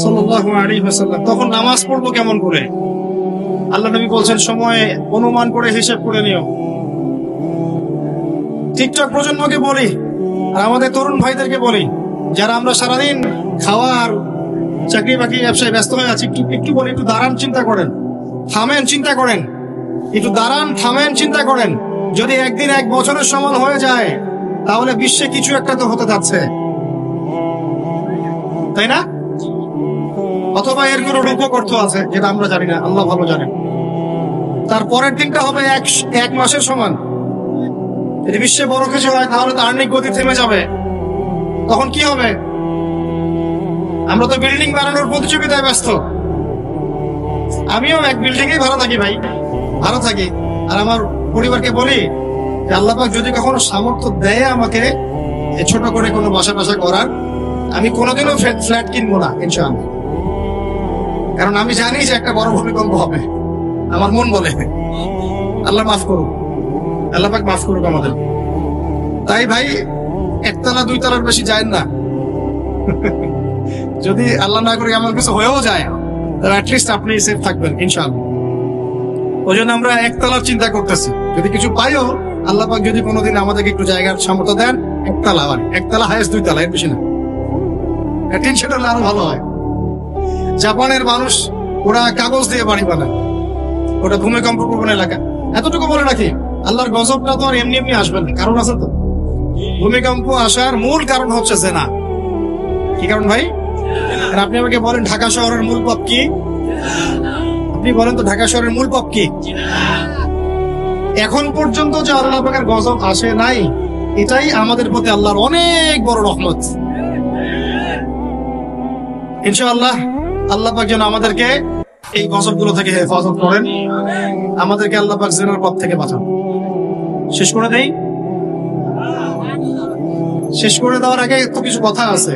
সাল্লাল্লাহু আলাইহি ওয়াসাল্লাম, তখন নামাজ পড়বো কেমন করে? আল্লাহ নবী বলছেন সময় অনুমান করে হিসাব করে নিও। টিকটক প্রজন্মকে বলি আর আমাদের তরুণ ভাইদেরকে বলি, যারা আমরা সারাদিন খাওয়ার চাকরি বাকরি ব্যবসায় ব্যস্ত হয়ে আছি, একটু বলি, একটু দাঁড়ান, চিন্তা করেন, থামেন, চিন্তা করেন, একটু দাঁড়ান, থামেন, চিন্তা করেন। যদি একদিন 1 বছরের সমান হয়ে যায় তাহলে বিশ্বে কিছু একটা তো হতে যাচ্ছে, তাই না? অথবা এর কোনো রূপক অর্থ আছে যেটা আমরা জানি না, আল্লাহ ভালো জানেন। তারপরের দিনটা হবে 1 মাসের সমান। যদি বিশ্বে বড় কিছু হয় তাহলে তো আর্নিক গতি থেমে যাবে। তখন কি হবে? আমরা তো বিল্ডিং বানানোর প্রতিযোগিতায় ব্যস্ত। আমিও এক বিল্ডিং এ ভাড়া থাকি ভাই, ভাড়া থাকি। আর আমার পরিবারকে বলি যে আল্লাহ পাক যদি কখনো সামর্থ্য দেয় আমাকে ছোট করে কোনো বাসা করার, আমি কোনোদিনও ফ্ল্যাট কিনবো না ইনশাআল্লাহ। কারণ আমি জানি যে একটা বড় ভূমিকম্প হবে, আমার মন বলে। আল্লাহ মাফ করুন। আল্লাহ পাক মাফ করুক আমাদের। তাই ভাই একতলা 2 তলার বেশি যায় না। যদি আল্লাহ না করে এমন কিছু হয়েও যায়, তাহলে অ্যাটলিস্ট আপনি সেফ থাকবেন ইনশাআল্লাহ। ওই জন্য আমরা একতলার চিন্তা করতেছি, যদি কিছু পাইও আল্লাহ পাক যদি কোনোদিন আমাদেরকে একটু জায়গার সামর্থ্য দেন, একতলা হাইস্ট 2 তলা, এর বেশি না। টিন শেড হলে আরো ভালো হয়। জাপানের মানুষ ওরা কাগজ দিয়ে বাড়ি বানায়, ওটা ভূমিকম্প প্রবণ এলাকা। এতটুকু বলে রাখি, আল্লাহর গজবটা তো আর এমনি এমনি আসবে না, কারণ আছে তো। ভূমিকম্প আসার মূল কারণ হচ্ছে জিনা। কি কারণ ভাই? আর আপনি আমাকে বলেন ঢাকা শহরের মূল পাপ কি? আপনি বলেন তো ঢাকা শহরের মূল পাপ কি? এখন পর্যন্ত যে আল্লাহ পাকের গজব আসে নাই, এটাই আমাদের প্রতি আল্লাহর অনেক বড় রহমত। ইনশাআল্লাহ আল্লাহ পাক যেন আমাদেরকে এই গজবগুলো থেকে হেফাজত করেন, আমাদেরকে আল্লাহ পাক জিনার পথ থেকে বাঁচান। শেষ করে দেই। শেষ করে দেওয়ার আগে তো কিছু কথা আছে,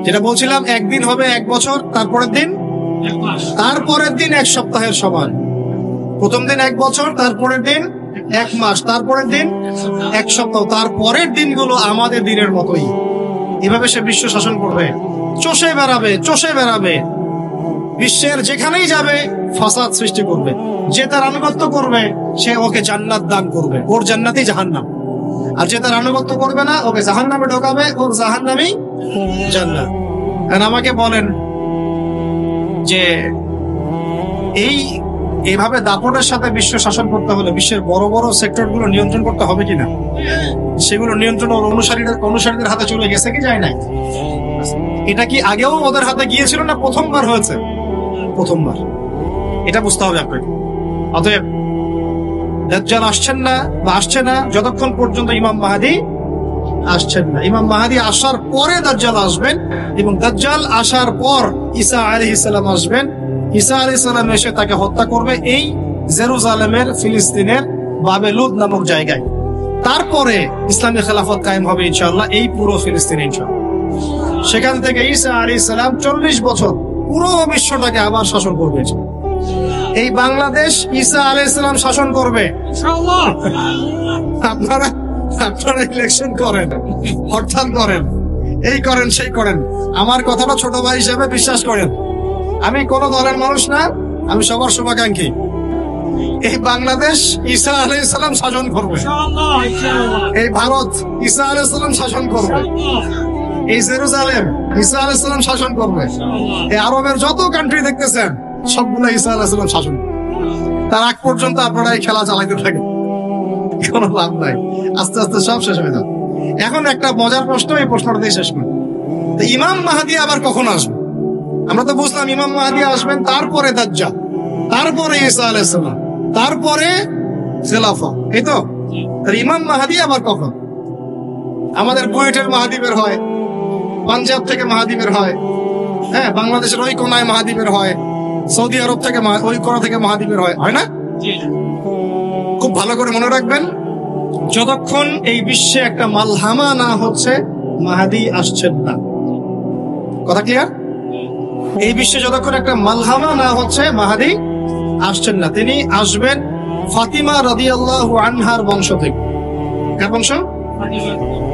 যেটা বলছিলাম, একদিন হবে 1 বছর, তারপরের দিন 1 সপ্তাহের সমান। প্রথম দিন 1 বছর, তারপরের দিন 1 মাস, তারপরের দিন 1 সপ্তাহ, তারপরের দিনগুলো আমাদের দিনের মতোই। এভাবে সে বিশ্ব শাসন করবে, চষে বেড়াবে, বিশ্বের যেখানেই যাবে ফাসাদ সৃষ্টি করবে। যে তার আনুগত্য করবে সে ওকে জান্নাত দান করবে, ওর জান্নাতই জাহান্নাম। আর যে তার আনুগত্য করবে না, ওকে জাহান্নামে ঢোকাবে, ওর জাহান্নামই জান্নাত। আর আমাকে বলেন যে এইভাবে দাপটের সাথে বিশ্ব শাসন করতে হলে বিশ্বের বড় বড় সেক্টর গুলো নিয়ন্ত্রণ করতে হবে কিনা? সেগুলো নিয়ন্ত্রণ ওর অনুসারীদের হাতে চলে গেছে কি যায় নাই? এটা কি আগেও ওদের হাতে গিয়েছিল না প্রথমবার হয়েছে? প্রথমবার। এটা বুঝতে হবে আপনাকে। অতএব দাজ্জাল আসছেন না বা আসছে না যতক্ষণ পর্যন্ত ইমাম মাহদী আসছেন না। ইমাম মাহদী আসার পরে দাজ্জাল আসবেন, এবং দাজ্জাল আসার পর ঈসা আলাইহিস সালাম আসবেন। ঈসা আলাইহিস সালাম এসে তাকে হত্যা করবে এই জেরুজালেমের ফিলিস্তিনের বাবেলুদ নামক জায়গায়। তারপরে ইসলামী খেলাফত কায়েম হবে ইনশাআল্লাহ এই পুরো ফিলিস্তিনে ইনশাআল্লাহ। সেখান থেকে ঈসা আলাইহিস সালাম 40 বছর পুরো বিশ্বটাকে আবার শাসন করবে। এই বাংলাদেশ ঈসা আলাইহিস সালাম শাসন করবে ইনশাআল্লাহ। আপনারা ইলেকশন করেন, হরতাল করেন, এই করেন সেই করেন, আমার কথাটা ছোট ভাই হিসেবে বিশ্বাস করেন। আমি কোন দলের মানুষ না, আমি সবার শুভাকাঙ্ক্ষী। এই বাংলাদেশ ঈসা আলাইহিস সালাম শাসন করবে, এই ভারত ঈসা আলাইহিস সালাম শাসন করবে, এই জেরুজালেম ঈসা আলাইহিস সালাম শাসন করবে, এই আরবের যত কান্ট্রি দেখতেছেন সবগুলো ঈসা আলাইহিস সালাম শাসন। তার আগ পর্যন্ত আপনারা এই খেলা চালাইতে থাকেন, কোনো লাভ নাই, আস্তে আস্তে সব শেষ হয়ে যাবে। এখন একটা মজার প্রশ্ন, এই প্রশ্নটা দিয়ে শেষ করি। ইমাম মাহদী আবার কখন আসবে? আমরা তো বুঝলাম ইমাম মাহদী আসবেন, তারপরে দাজ্জাল, তারপরে ঈসা আলাইহিস সালাম, তারপরে খেলাফা, এই তো। ইমাম মাহদী আবার কখন? আমাদের বুয়েটের মাহদী বের হয়, পাঞ্জাব থেকে মাহদী বের হয়, হ্যাঁ, বাংলাদেশের ওই কোনায় মাহদী বের হয়, সৌদি আরব থেকে ওই কোনা থেকে মাহদী বের হয়, হয় না? খুব ভালো করে মনে রাখবেন, যতক্ষণ এই বিশ্বে একটা মালহামা না হচ্ছে মাহদী আসছেন না। কথা ক্লিয়ার? এই বিশ্বে যতক্ষণ একটা মালহামা না হচ্ছে মাহদী আসছেন না। তিনি আসবেন ফাতিমা রাদিয়াল্লাহু আনহার বংশ থেকে। কার বংশ?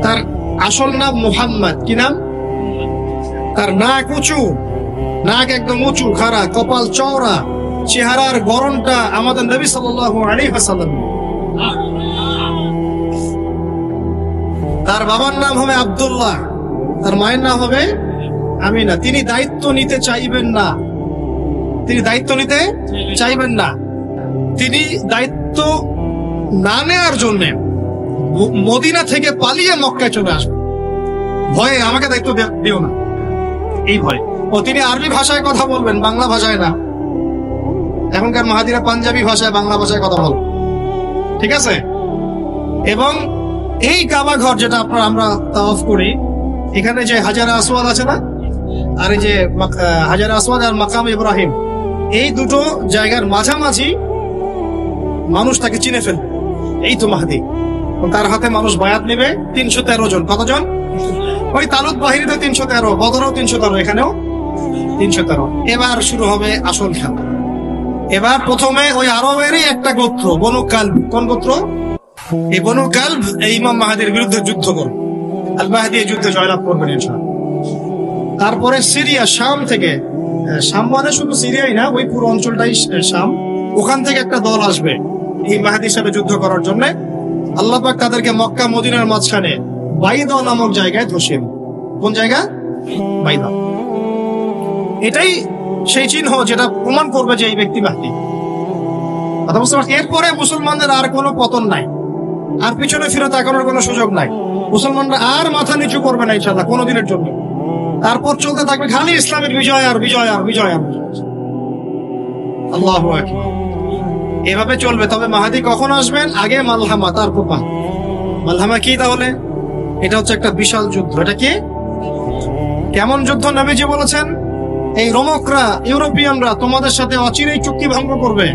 তার আসল নাম মুহাম্মদ। কি নাম? তার নাক উঁচু, নাক একদম উঁচু খাড়া, কপাল চওড়া, চেহারার গড়নটা আমাদের নবী সাল্লাল্লাহু আলাইহি ওয়াসাল্লাম। তার বাবার নাম হবে আব্দুল্লাহ, তার মায়ের নাম হবে আমিনা। তিনি দায়িত্ব নিতে চাইবেন না, তিনি দায়িত্ব নিতে চাইবেন না। তিনি দায়িত্ব না নেওয়ার জন্য মদিনা থেকে পালিয়ে মক্কায় চলে আসবেন। ভয়ে আমাকে দায়িত্ব দিও না, এই ভয়। ও তিনি আরবি ভাষায় কথা বলবেন, বাংলা ভাষায় না। এখনকার মাহাদিরা পাঞ্জাবি ভাষায়, বাংলা ভাষায় কথা বল, ঠিক আছে? এবং এই কাবা ঘর যেটা আমরা তাওয়াফ করি, এখানে যে হাজার আসওয়াদ আছে না, আর এই যে হাজার আসওয়াদ আর মাকাম ইব্রাহিম, এই দুটো জায়গার মাঝামাঝি মানুষ তাকে চিনে ফেলবে, এই তো মাহদী। তার হাতে মানুষ বায়াত নেবে 313 জন। কতজন? ওই তালুত বাহিনীতে 313, বদরও 313, এখানেও 313। এবার শুরু হবে আসল খেলা। এবার প্রথমে ওই আরবেরই একটা গোত্র, বনু কালব। কোন গোত্র? এই বনু কালব এই ইমাম মাহাদির বিরুদ্ধে যুদ্ধ করবে। আল মাহদি এই যুদ্ধে জয়লাভ করবেন ইনশাআল্লাহ। তারপরে সিরিয়া, শাম থেকে, শাম মানে শুধু সিরিয়াই না, ওই পুরো অঞ্চলটাই শাম, ওখান থেকে একটা দল আসবে এই মাহাদির সাথে যুদ্ধ করার জন্য। আল্লাহ পাক তাদেরকে মক্কা মদিনার মাঝখানে বাইদা নামক জায়গায় ধসিয়ে দেন। কোন জায়গা? বাইদা। এটাই সেই চিহ্ন যেটা প্রমাণ করবে যে এই ব্যক্তি মাহদি। কথা বুঝতে পারছি? এরপরে মুসলমানদের আর কোনো পতন নাই, আর পিছনে ফিরে তাকানোর কোনো সুযোগ নাই। মুসলমানরা আর মাথা নিচু করবে না ইনশাআল্লাহ কোনোদিনের জন্য। তারপর চলতে থাকবে খালি ইসলামের বিজয় আর বিজয় আর বিজয় আর বিজয়। আল্লাহু আকবার। এভাবে চলবে। তবে মাহাদি কখন আসবেন? আগে মালহামা, তারপর মাহদি। মালহামা কি তাহলে? এটা হচ্ছে একটা বিশাল যুদ্ধ। এটা কি? কেমন যুদ্ধ? নবীজি বলেছেন এই রোমকরা, ইউরোপিয়ানরা তোমাদের সাথে অচিরেই চুক্তি ভঙ্গ করবে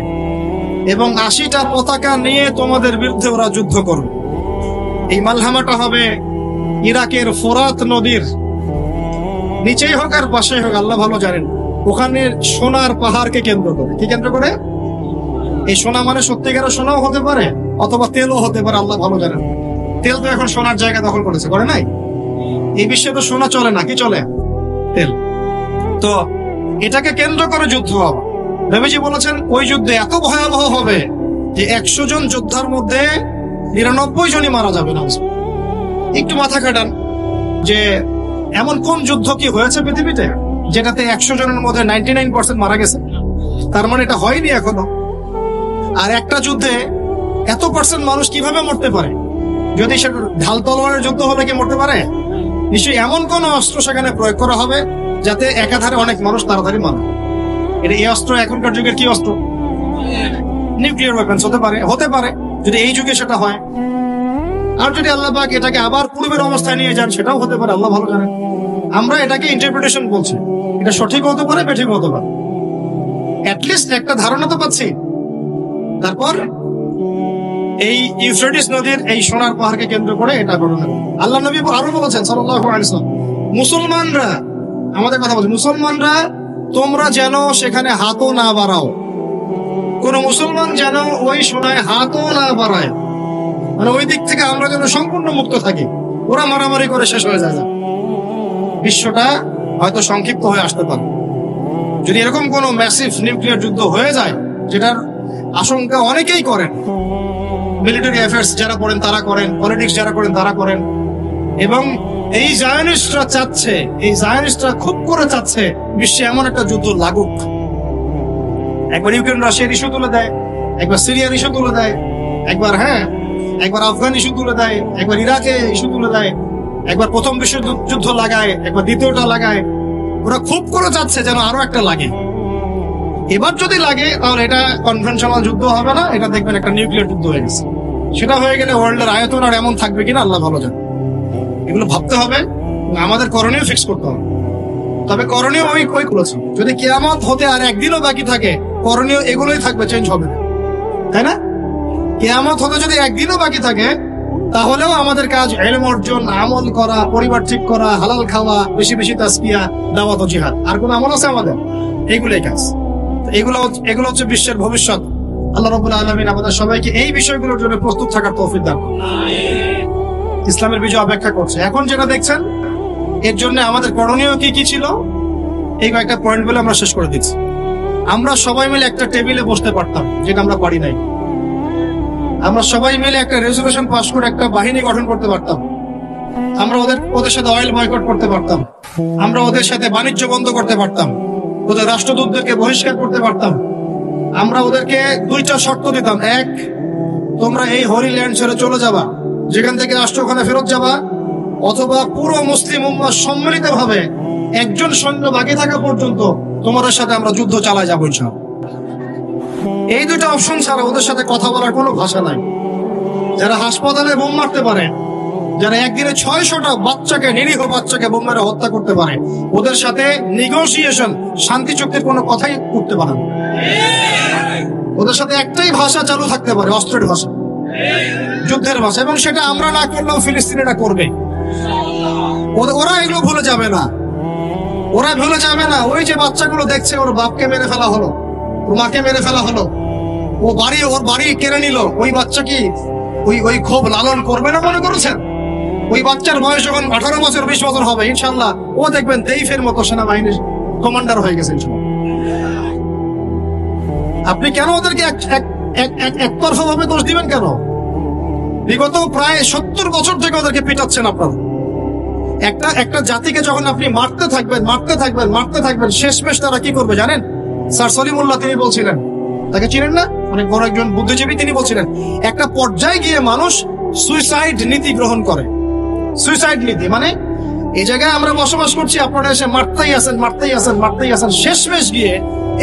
এবং 80টা পতাকা নিয়ে তোমাদের বিরুদ্ধে ওরা যুদ্ধ করবে। এই মালহামাটা হবে ইরাকের ফোরাত নদীর নিচেই হোক আর পাশেই হোক, আল্লাহ ভালো জানেন। ওখানে সোনার পাহাড়কে কেন্দ্র করে। কি কেন্দ্র করে? এই সোনা মানে সত্যিকারের সোনাও হতে পারে অথবা তেলও হতে পারে, আল্লাহ ভালো জানেন। তেল তো এখন সোনার জায়গা দখল করেছে, করে নাই? এই বিশ্বে তো সোনা চলে না, কি চলে? তেল। তো এটাকে কেন্দ্র করে যুদ্ধ হবে। নবীজি বলেছেন ওই যুদ্ধে এত ভয়াবহ হবে যে 100 জন যোদ্ধার মধ্যে 99 জনই মারা যাবে না। একটু মাথা কাটান যে এমন কোন যুদ্ধ কি হয়েছে পৃথিবীতে যেটাতে 100 জনের মধ্যে 99% মারা গেছে? তার মানে এটা হয়নি এখনো। আর একটা যুদ্ধে এত পার্সেন্ট মানুষ কিভাবে মরতে পারে? যদি সেটা ঢাল তলোয়ারের যুদ্ধ হলে কি মরতে পারে? নিশ্চয়ই এমন কোন অস্ত্র সেখানে প্রয়োগ করা হবে যাতে একাধারে অনেক মানুষ তাড়াতাড়ি মারে। এটা এই অস্ত্র এখনকার যুগের কি অস্ত্র? নিউক্লিয়ার ওয়েপন্স হতে পারে, হতে পারে যদি এই যুগে সেটা হয়। আর যদি আল্লাহ পাক এটাকে আবার পূর্বের অবস্থায় নিয়ে যান, সেটাও হতে পারে, আল্লাহ ভালো জানেন। আমরা এটাকে ইন্টারপ্রিটেশন বলছি, এটা সঠিক হতে পারে, বেঠিক হতে পারে, অ্যাটলিস্ট একটা ধারণা তো পাচ্ছি। তারপর এই ইউফ্রেটিস নদীর এই সোনার পাহাড়কে কেন্দ্র করে এটা ঘটনা। আল্লাহ নবী আরো বলেছেন সাল্লাল্লাহু আলাইহি ওয়াসাল্লাম, মুসলমানরা, আমাদের কথা বলছি, মুসলমানরা তোমরা যেন সেখানে হাতও না বাড়াও। কোন মুসলমান যেন ওই সোনায় হাতও না বাড়ায়, মানে ওই দিক থেকে আমরা যেন সম্পূর্ণ মুক্ত থাকি। ওরা মারামারি করে শেষ হয়ে যায়। বিশ্বটা হয়তো সংক্ষিপ্ত হয়ে আসতে পারে যদি এরকম কোন ম্যাসিভ নিউক্লিয়ার যুদ্ধ হয়ে যায়, যেটার আশঙ্কা অনেকেই করেন। মিলিটারি অ্যাফেয়ার্স যারা করেন তারা করেন, পলিটিক্স যারা করেন তারা করেন। এবং এই জায়নিস্টরা চাচ্ছে, এই জায়নিস্টরা খুব করে চাচ্ছে বিশ্বে এমন একটা যুদ্ধ লাগুক। একবার ইউক্রেন রাশিয়ার ইস্যু তুলে দেয়, একবার সিরিয়ার ইস্যু তুলে দেয়, একবার আফগান ইস্যু তুলে দেয়, একবার ইরাকে ইস্যু তুলে দেয়, একবার প্রথম বিশ্ব যুদ্ধ লাগায়, একবার দ্বিতীয়টা লাগায়। ওরা খুব করে চাচ্ছে যেন আরো একটা লাগে। এবার যদি লাগে তাহলে এটা কনভেনশনাল যুদ্ধ হবে না, এটা দেখবেন একটা নিউক্লিয়ার যুদ্ধ হয়ে গেছে। সেটা হয়ে গেলে ওয়ার্ল্ডের আয়তন আর এমন থাকবে কিনা আল্লাহ ভালো জানে। এগুলো ভাবতে হবে, আমাদের করণীয় ফিক্স করতে হবে। তবে করণীয় আমি কই করেছি, যদি কিয়ামত হতে আর একদিনও বাকি থাকে, করণীয় এগুলোই থাকবে, চেঞ্জ হবে না, তাই না? কিয়ামত হতে যদি একদিনও বাকি থাকে, তাহলেও আমাদের কাজ ইলম অর্জন, আমল করা, পরিবার ঠিক করা, হালাল খাওয়া, বেশি বেশি তাসবিয়া, দাওয়াত ও জিহাদ। আর কোন আমল আছে আমাদের? এগুলোই কাজ। এগুলো হচ্ছে বিশ্বের ভবিষ্যৎ। আল্লাহ রাব্বুল আলামিন আমাদের সবাইকে এই বিষয়গুলোর জন্য প্রস্তুত থাকার তৌফিক দান করুন। ইসলামের বিজয় অপেক্ষা করছে। এখন যেটা দেখছেন, এর জন্য আমাদের করণীয় কি কি ছিল, এই কয়েকটা পয়েন্ট বলে আমরা শেষ করে দিচ্ছি। আমরা সবাই মিলে একটা টেবিলে বসতে পারতাম, যেটা আমরা পারি নাই। আমরা সবাই মিলে একটা রেজলিউশন পাস করে একটা বাহিনী গঠন করতে পারতাম। আমরা ওদের সাথে অয়েল বয়কট করতে পারতাম। আমরা ওদের সাথে বাণিজ্য বন্ধ করতে পারতাম। ওদের রাষ্ট্রদূতদেরকে বহিষ্কার করতে পারতাম। আমরা ওদেরকে 2টা শর্ত দিতাম। এক, তোমরা এই হলি ল্যান্ড ছেড়ে চলে যাবা, যেখান থেকে রাষ্ট্র ওখানে ফেরত যাবা, অথবা পুরো মুসলিম উম্মাহ সম্মিলিত ভাবে একজন সৈন্য বাকি থাকা পর্যন্ত তোমাদের সাথে আমরা যুদ্ধ চালায় যাবো ইনশাআল্লাহ। এই 2টা অপশন ছাড়া ওদের সাথে কথা বলার কোনো ভাষা নাই। যারা হাসপাতালে বোম মারতে পারে, যারা একদিনে 600টা বাচ্চাকে, নিরীহ বাচ্চাকে বোম মেরে হত্যা করতে পারে, ওদের সাথে নেগোসিয়েশন, শান্তি চুক্তির কোনো কথাই করতে পারে না। ওদের সাথে একটাই ভাষা চালু থাকতে পারে, অস্ত্রের ভাষা, যুদ্ধের ভাষা। এবং সেটা আমরা না করলেও ফিলিস্তিনিরা করবে। ওরা এগুলো ভুলে যাবে না, ওরা ভুলে যাবে না। ওই যে বাচ্চাগুলো দেখছে, ওর বাপকে মেরে ফেলা হলো, ওর মাকে মেরে ফেলা হলো, ওর বাড়ি কেড়ে নিল, ওই বাচ্চা কি ওই ক্ষোভ লালন করবে না মনে করেছেন? ওই বাচ্চার বয়স যখন 18 বছর 20 বছর হবে ইনশাল্লাহ ও দেখবেন দেইফের মতো সেনাবাহিনীর কমান্ডার হয়ে গেছে ইনশাল্লাহ। আপনি কেন ওদেরকে একতরফা ভাবে দোষ দিবেন কেন? বিগত প্রায় 70 বছর থেকে ওদেরকে পিটাচ্ছেন আপনারা। একটা জাতিকে যখন আপনি মারতে থাকবেন শেষমেশ তারা কি করবে জানেন? স্যার সলিমুল্লাহ তিনি বলছিলেন, তাকে চিনেন না? অনেক বড় একজন বুদ্ধিজীবী, তিনি বলছিলেন একটা পর্যায়ে গিয়ে মানুষ সুইসাইড নীতি গ্রহণ করে। সুইসাইড নীতি মানে এই জায়গায় আমরা বসবাস করছি, আপনারা এসে মারতেই আছেন, শেষমেশ গিয়ে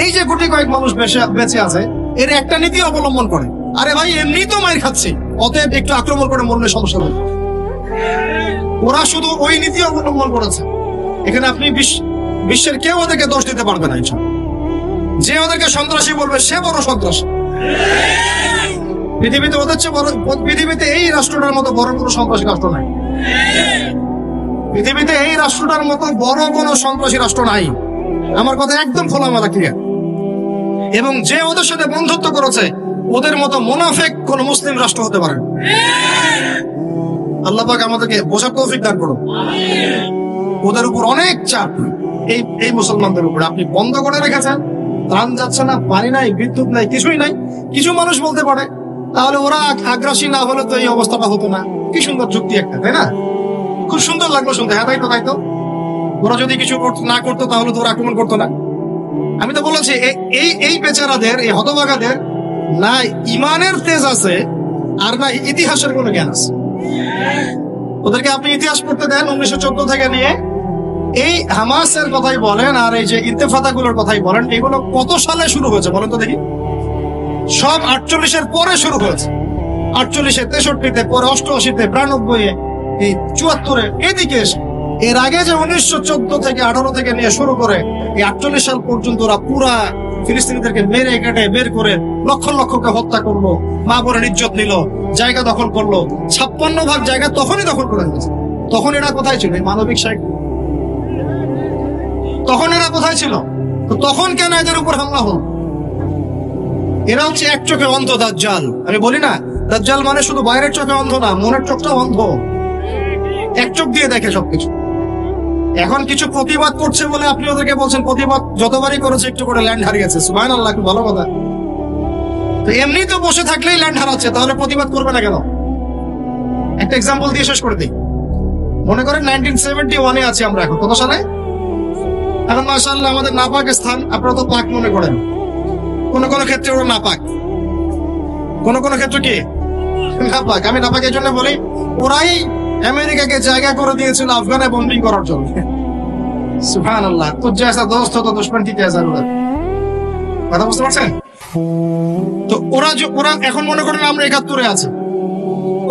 এই যে গুটি কয়েক মানুষ বেঁচে আছে এর একটা নীতি অবলম্বন করে, আরে ভাই এমনি তো মার খাচ্ছি, অতএব একটু আক্রমণ করে মরলে সমস্যা নেই। ওরা শুধু ওই নীতি অবলম্বন করেছে। এখানে আপনি বিশ্বের কেউ ওদেরকে দোষ দিতে পারবে না। যে ওদেরকে সন্ত্রাসী বলবে সে বড় সন্ত্রাসী। পৃথিবীতে ওদের চেয়ে বড়, পৃথিবীতে এই রাষ্ট্রটার মতো বড় কোনো সন্ত্রাসী রাষ্ট্র নাই। পৃথিবীতে এই রাষ্ট্রটার মতো বড় কোনো সন্ত্রাসী রাষ্ট্র নাই। আমার কথা একদম খোলামেলা ক্লিয়ার। এবং যে ওদের সাথে বন্ধুত্ব করেছে ওদের মতো মুনাফিক কোন মুসলিম রাষ্ট্র হতে পারে। আল্লাহ পাক আমাদেরকে বোঝার তৌফিক দান করুন। ওদের উপর অনেক চাপ এই মুসলমানদের উপরে। আপনি বন্ধ করে রেখেছেন, ত্রাণ যাচ্ছে না, পানি নাই, বিদ্যুৎ নাই, কিছুই নাই। কিছু মানুষ বলতে পারে তাহলে ওরা আগ্রাসী না হলে তো এই অবস্থাটা হতো না। কি সুন্দর যুক্তি একটা, তাই না? খুব সুন্দর লাগলো শুনতে। হ্যাঁ তাই তো ওরা যদি কিছু না করতো তাহলে তো ওরা আক্রমণ করতো না। আমি তো বলেছি এই বেচারাদের, এই হতভাগাদের না ইমানের তেজ আছে আর না ইতিহাসের কোনো জ্ঞান আছে। ওদেরকে আপনি ইতিহাস পড়তে দেন 1914 থেকে নিয়ে এই হামাসের কথাই বলেন আর এই যে ইন্তেফাদা গুলোর কথাই বলেন, এগুলো কত সালে শুরু হয়েছে বলেন তো দেখি? সব 48-এর পরে শুরু হয়েছে। 48-এ, 63-তে, পরে 88-তে, 92-এ, এই 74-এ, এদিকে এসে এর আগে যে 1914 থেকে 18 থেকে নিয়ে শুরু করে এই 48 সাল পর্যন্ত ওরা পুরা ফিলিস্তিনিদেরকে মেরে কেটে বের করে লক্ষ লক্ষকে হত্যা করলো, মা বোনের ইজ্জত নিল, জায়গা দখল করলো। 56% জায়গা তখনই দখল করে দিয়েছে। তখন এরা কোথায় ছিল? এই মানবিক সাহিত্য তখন এরা কোথায় ছিল? তো তখন কেন এদের উপর হামলা হল? এরা হচ্ছে এক চোখে অন্ধ দাজ্জাল। আমি বলি না দাজ্জাল মানে শুধু বাইরের চোখে অন্ধ না, মনের চোখটাও অন্ধ। এক চোখ দিয়ে দেখে সবকিছু। এখন কিছু প্রতিবাদ করছে বলে আপনি ওদেরকে বলছেন প্রতিবাদ যতবারই করেছে একটু করে ল্যান্ড হারিয়েছে। সুবহানাল্লাহ, খুব ভালো কথা। তো এমনি তো বসে থাকলেই ল্যান্ড হারাচ্ছে, তাহলে প্রতিবাদ করবে না কেন? একটা এক্সাম্পল দিয়ে শেষ করে দিই। মনে করেন 1971-এ আছি আমরা, এখন কত সালে? এখন মাশাআল্লাহ আমাদের নাপাক স্থান, আপনারা তো পাক মনে করেন। কোন কোন ক্ষেত্রে ওরা নাপাক, কোন কোন ক্ষেত্রে কি নাপাক। আমি নাপাক এই জন্য বলি, ওরাই আমেরিকাকে জায়গা করে দিয়েছিল আফগানে বম্বিং করার জন্য। সুবহানাল্লাহ। তো জैसा दोस्त हो तो दुश्मन की क्या जरूरत। কথা বুঝতে পারছেন? তো ওরা এখন মনে করেন আমরা 71-এ আছি,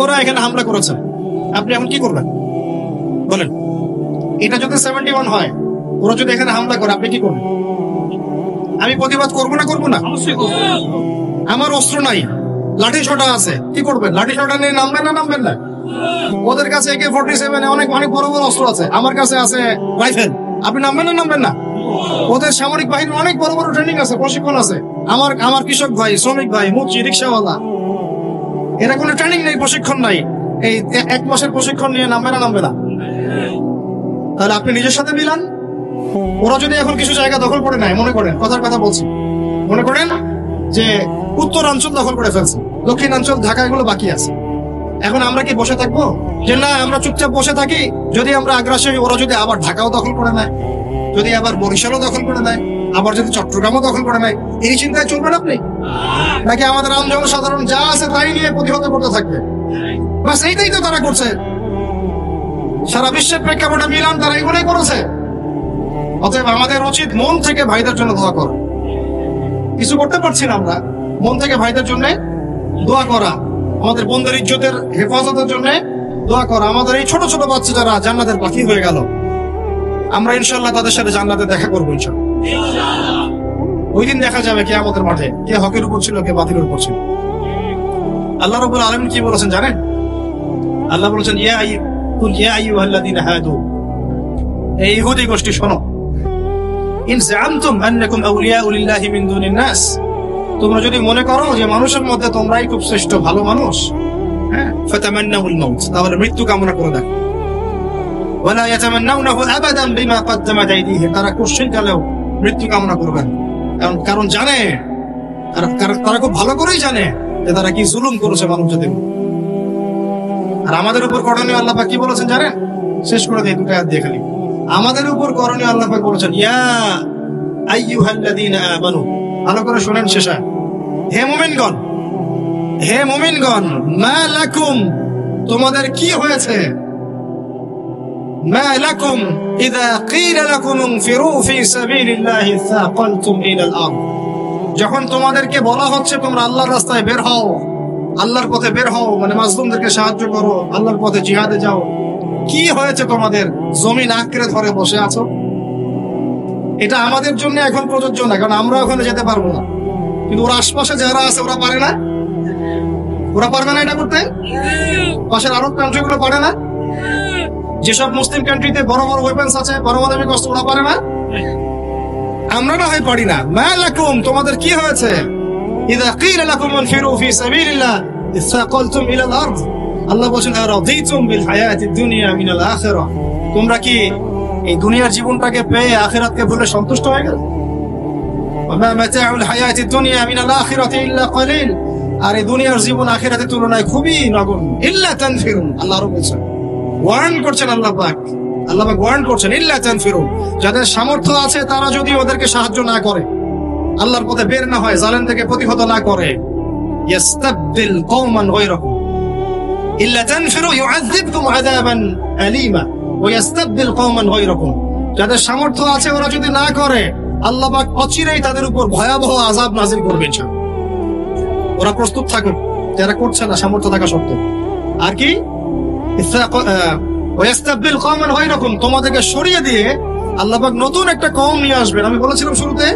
ওরা এখানে হামলা করেছে। আপনি এখন কি করবেন বলেন? এটা যদি 71 হয়, ওরা যদি এখানে হামলা করে, আপনি কি করবেন? আমি প্রতিবাদ করবো না? আমার অস্ত্র নাই, লাঠি ছোটা আছে, কি করবেন? লাঠি ছোটা নিয়ে নামবেন না? ওদের কাছে AK-47 অনেক বড় বড় অস্ত্র আছে, আমার কাছে আছে রাইফেল। আপনি নামবেন না? ওদের সামরিক বাহিনীর অনেক বড় বড় ট্রেনিং আছে, প্রশিক্ষণ আছে। আমার কৃষক ভাই, শ্রমিক ভাই, মুচি, রিক্সাওয়ালা, এরা কোনো ট্রেনিং নেই, প্রশিক্ষণ নাই। এই 1 মাসের প্রশিক্ষণ নিয়ে নামবে না? তাহলে আপনি নিজের সাথে মিলান। ওরা যদি এখন কিছু জায়গা দখল করে নেয়, মনে করেন, কথার কথা বলছি, মনে করেন যে উত্তরাঞ্চল দখল করে ফেলছে, দক্ষিণাঞ্চল, ঢাকা, এগুলো বাকি আছে। এখন আমরা কি বসে থাকবো যে না আমরা চুপচাপ বসে থাকি? যদি আমরা আগ্রাসী, ওরা যদি আবার ঢাকাও দখল করে নেয়, যদি আবার বরিশালও দখল করে নেয়, আবার যদি চট্টগ্রামও দখল করে নেয়, এই চিন্তায় চলবেন আপনি? নাকি আমাদের আম জনসাধারণ যা আছে তাই নিয়ে প্রতিহত করতে থাকবে? বাস এইটাই তো তারা করছে। সারা বিশ্বের প্রেক্ষাপটে মিলান, তারা এগুলোই করেছে। অতএব আমাদের উচিত মন থেকে ভাইদের জন্য দোয়া করা। কিছু করতে পারছি না আমরা, মন থেকে ভাইদের জন্য দোয়া করা, আমাদের বোনদের ইজ্জতের হেফাজতের জন্য দোয়া করা। আমাদের এই ছোট ছোট বাচ্চা যারা জান্নাতের পাখি হয়ে গেল, আমরা ইনশাআল্লাহ তাদের সাথে জান্নাতে দেখা করবো ইনশাআল্লাহ। ওই দিন দেখা যাবে কিয়ামতের মাঠে কে হকের উপর ছিল, কে বাতিলের উপর ছিল। আল্লাহ রাব্বুল আলামিন কি বলেছেন জানেন? আল্লাহ বলেছেন ইয়া আইয়ুহাল্লাযীনা হাদু, এই ইহুদি গোষ্ঠী শোনো, ইন যাআমতুম আন্নাকুম আউলিয়াউ লিল্লাহি মিন দুনিন নাস, তোমরা যদি মনে করো যে মানুষের মধ্যে তোমরাই খুব শ্রেষ্ঠ ভালো মানুষ, ফাতামান্নাউল মাউত, তাহলে মৃত্যু কামনা করে দেখ। ওয়ালা ইয়াতামান্নাউনাহু আবাদান বিমা কদ্দামাত আইদিহিম, তারা কোশ্চিনকালেও মৃত্যু কামনা করবেন, কারণ জানে, তারা খুব ভালো করেই জানে যে তারা কি জুলুম করেছে মানুষ জাতির। আর আমাদের উপর করণীয় আল্লাহ পাক কি বলেছেন জানেন? শেষ করে দেই দুটো আয়াত দিয়ে খালি। আমাদের উপর করণীয় আল্লাহ পাক বলেছেন, ইয়া আইয়ুহাল্লাযীনা আমানু, ভালো করে শুনেন শেষে, হে মুমিনগণ, হে মুমিনগণ, মা লাকুম, তোমাদের কি হয়েছে, মা লাকুম ইযা ক্বিলা লাকুম ইনফিরু ফি সাবিলিল্লাহি সাকালতুম ইলাল আরদ, যখন তোমাদেরকে বলা হচ্ছে তোমরা আল্লাহর রাস্তায় বের হও, আল্লাহর পথে বের হও, মানে মাজলুমদেরকে সাহায্য করো, আল্লাহর পথে জিহাদে যাও, কি হয়েছে তোমাদের, জমিন আঁকড়ে ধরে বসে আছো? এটা আমাদের জন্য এখন প্রযোজ্য না, কারণ আমরা ওখানে যেতে পারবো না, কিন্তু ওর আশপাশে যারা আছে ওরা পারে না, ওরা পারবে না এটা করতে? পাশের আরব কান্ট্রি গুলো পারে না? যেসব মুসলিম কান্ট্রিতে বড় বড় ওয়েপন্স আছে, পারমাণবিক অস্ত্র, ওরা পারে না? আমরা না হয় পারি না। মা লাকুম, তোমাদের কি হয়েছে, ইযা ক্বিলা লাকুম ইনফিরু ফি সাবিলিল্লাহ ইসসাকালতুম ইলাল আরদ, আল্লাহ বলেন আরাদিতুম বিল হায়াতিদ দুনিয়া মিনাল আখিরাহ, তোমরা কি এই দুনিয়ার জীবনটাকে পেয়ে আখিরাতকে ভুলে সন্তুষ্ট হয়ে গেলে? ওয়া মা মাতাউল হায়াতিদ দুনিয়া মিনাল আখিরাতি ইল্লা কলিল, আর এই দুনিয়ার জীবন আখিরাতের তুলনায় খুবই নগণ্য। ইল্লা তানফিরুন, আল্লাহ আরো বলছেন, ওয়ার্ন করছেন আল্লাহ পাক ওয়ার্ন করছেন, ইল্লা তানফিরুন, যাদের সামর্থ্য আছে তারা যদি ওদেরকে সাহায্য না করে, আল্লাহর পথে বের না হয়, জালেম থেকে প্রতিহত না করে, ইয়াস্তাবদিল কওমান গায়রাকুম, ইল্লা তানফিরু ইউআযযিবকুম আযাবান আলীমা ওয়া ইয়াস্তাবদিল কওমান গায়রাকুম, যাদের সামর্থ্য আছে ওরা যদি না করে, আল্লাহ পাক অচিরেই তাদের উপর ভয়াবহ আযাব নাযিল করবেন। ওরা প্রস্তুত থাকুক, যারা করছে না সামর্থ্য থাকা সত্ত্বেও। আর কি, ওয়াস্তাবদিল কওমান গায়রাকুম, তোমাদেরকে সরিয়ে দিয়ে আল্লাহ পাক নতুন একটা কওম নিয়ে আসবেন। আমি বলেছিলাম শুরুতে,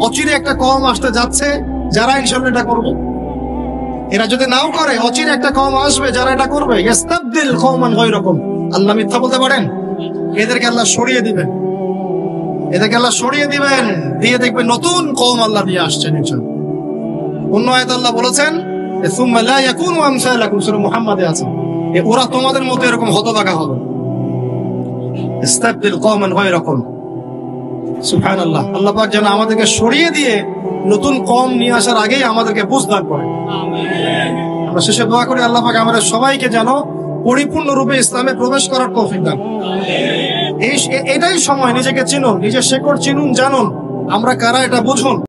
অচিরে একটা কওম আসতে যাচ্ছে, যারা ইনশাআল্লাহ এটা করবে। এরা যদি নাও করে, অচিরে একটা কওম আসবে যারা এটা করবে। ইয়াস্তাবদিল কওমান গায়রাকুম, আল্লাহ মিথ্যা বলতে পারেন? এদেরকে আল্লাহ সরিয়ে দিবেন, দিয়ে দেখবেন নতুন কওম আল্লাহ দিয়ে আসছেন ইনশাআল্লাহ। অন্য আয়াতে আল্লাহ বলেছেন, সুম্মা লা ইয়াকুনু আমসালাকুম, সূরা মুহাম্মাদে আছে, ওরা তোমাদের মতো এরকম হতভাগা হবে। ইস্তাবদিল কওমান গায়রাকুম, সুবহানাল্লাহ। আল্লাহ পাক যেন আমাদেরকে সরিয়ে দিয়ে নতুন কওম নিয়ে আসার আগেই আমাদেরকে বুঝ দান করেন। আমরা শেষে দোয়া করি, আল্লাহ পাক আমাদের সবাইকে যেন পরিপূর্ণ রূপে ইসলামে প্রবেশ করার তৌফিক দান। এটাই সময়, নিজেকে চিনুন, নিজের শেকড় চিনুন, জানুন আমরা কারা, এটা বুঝুন।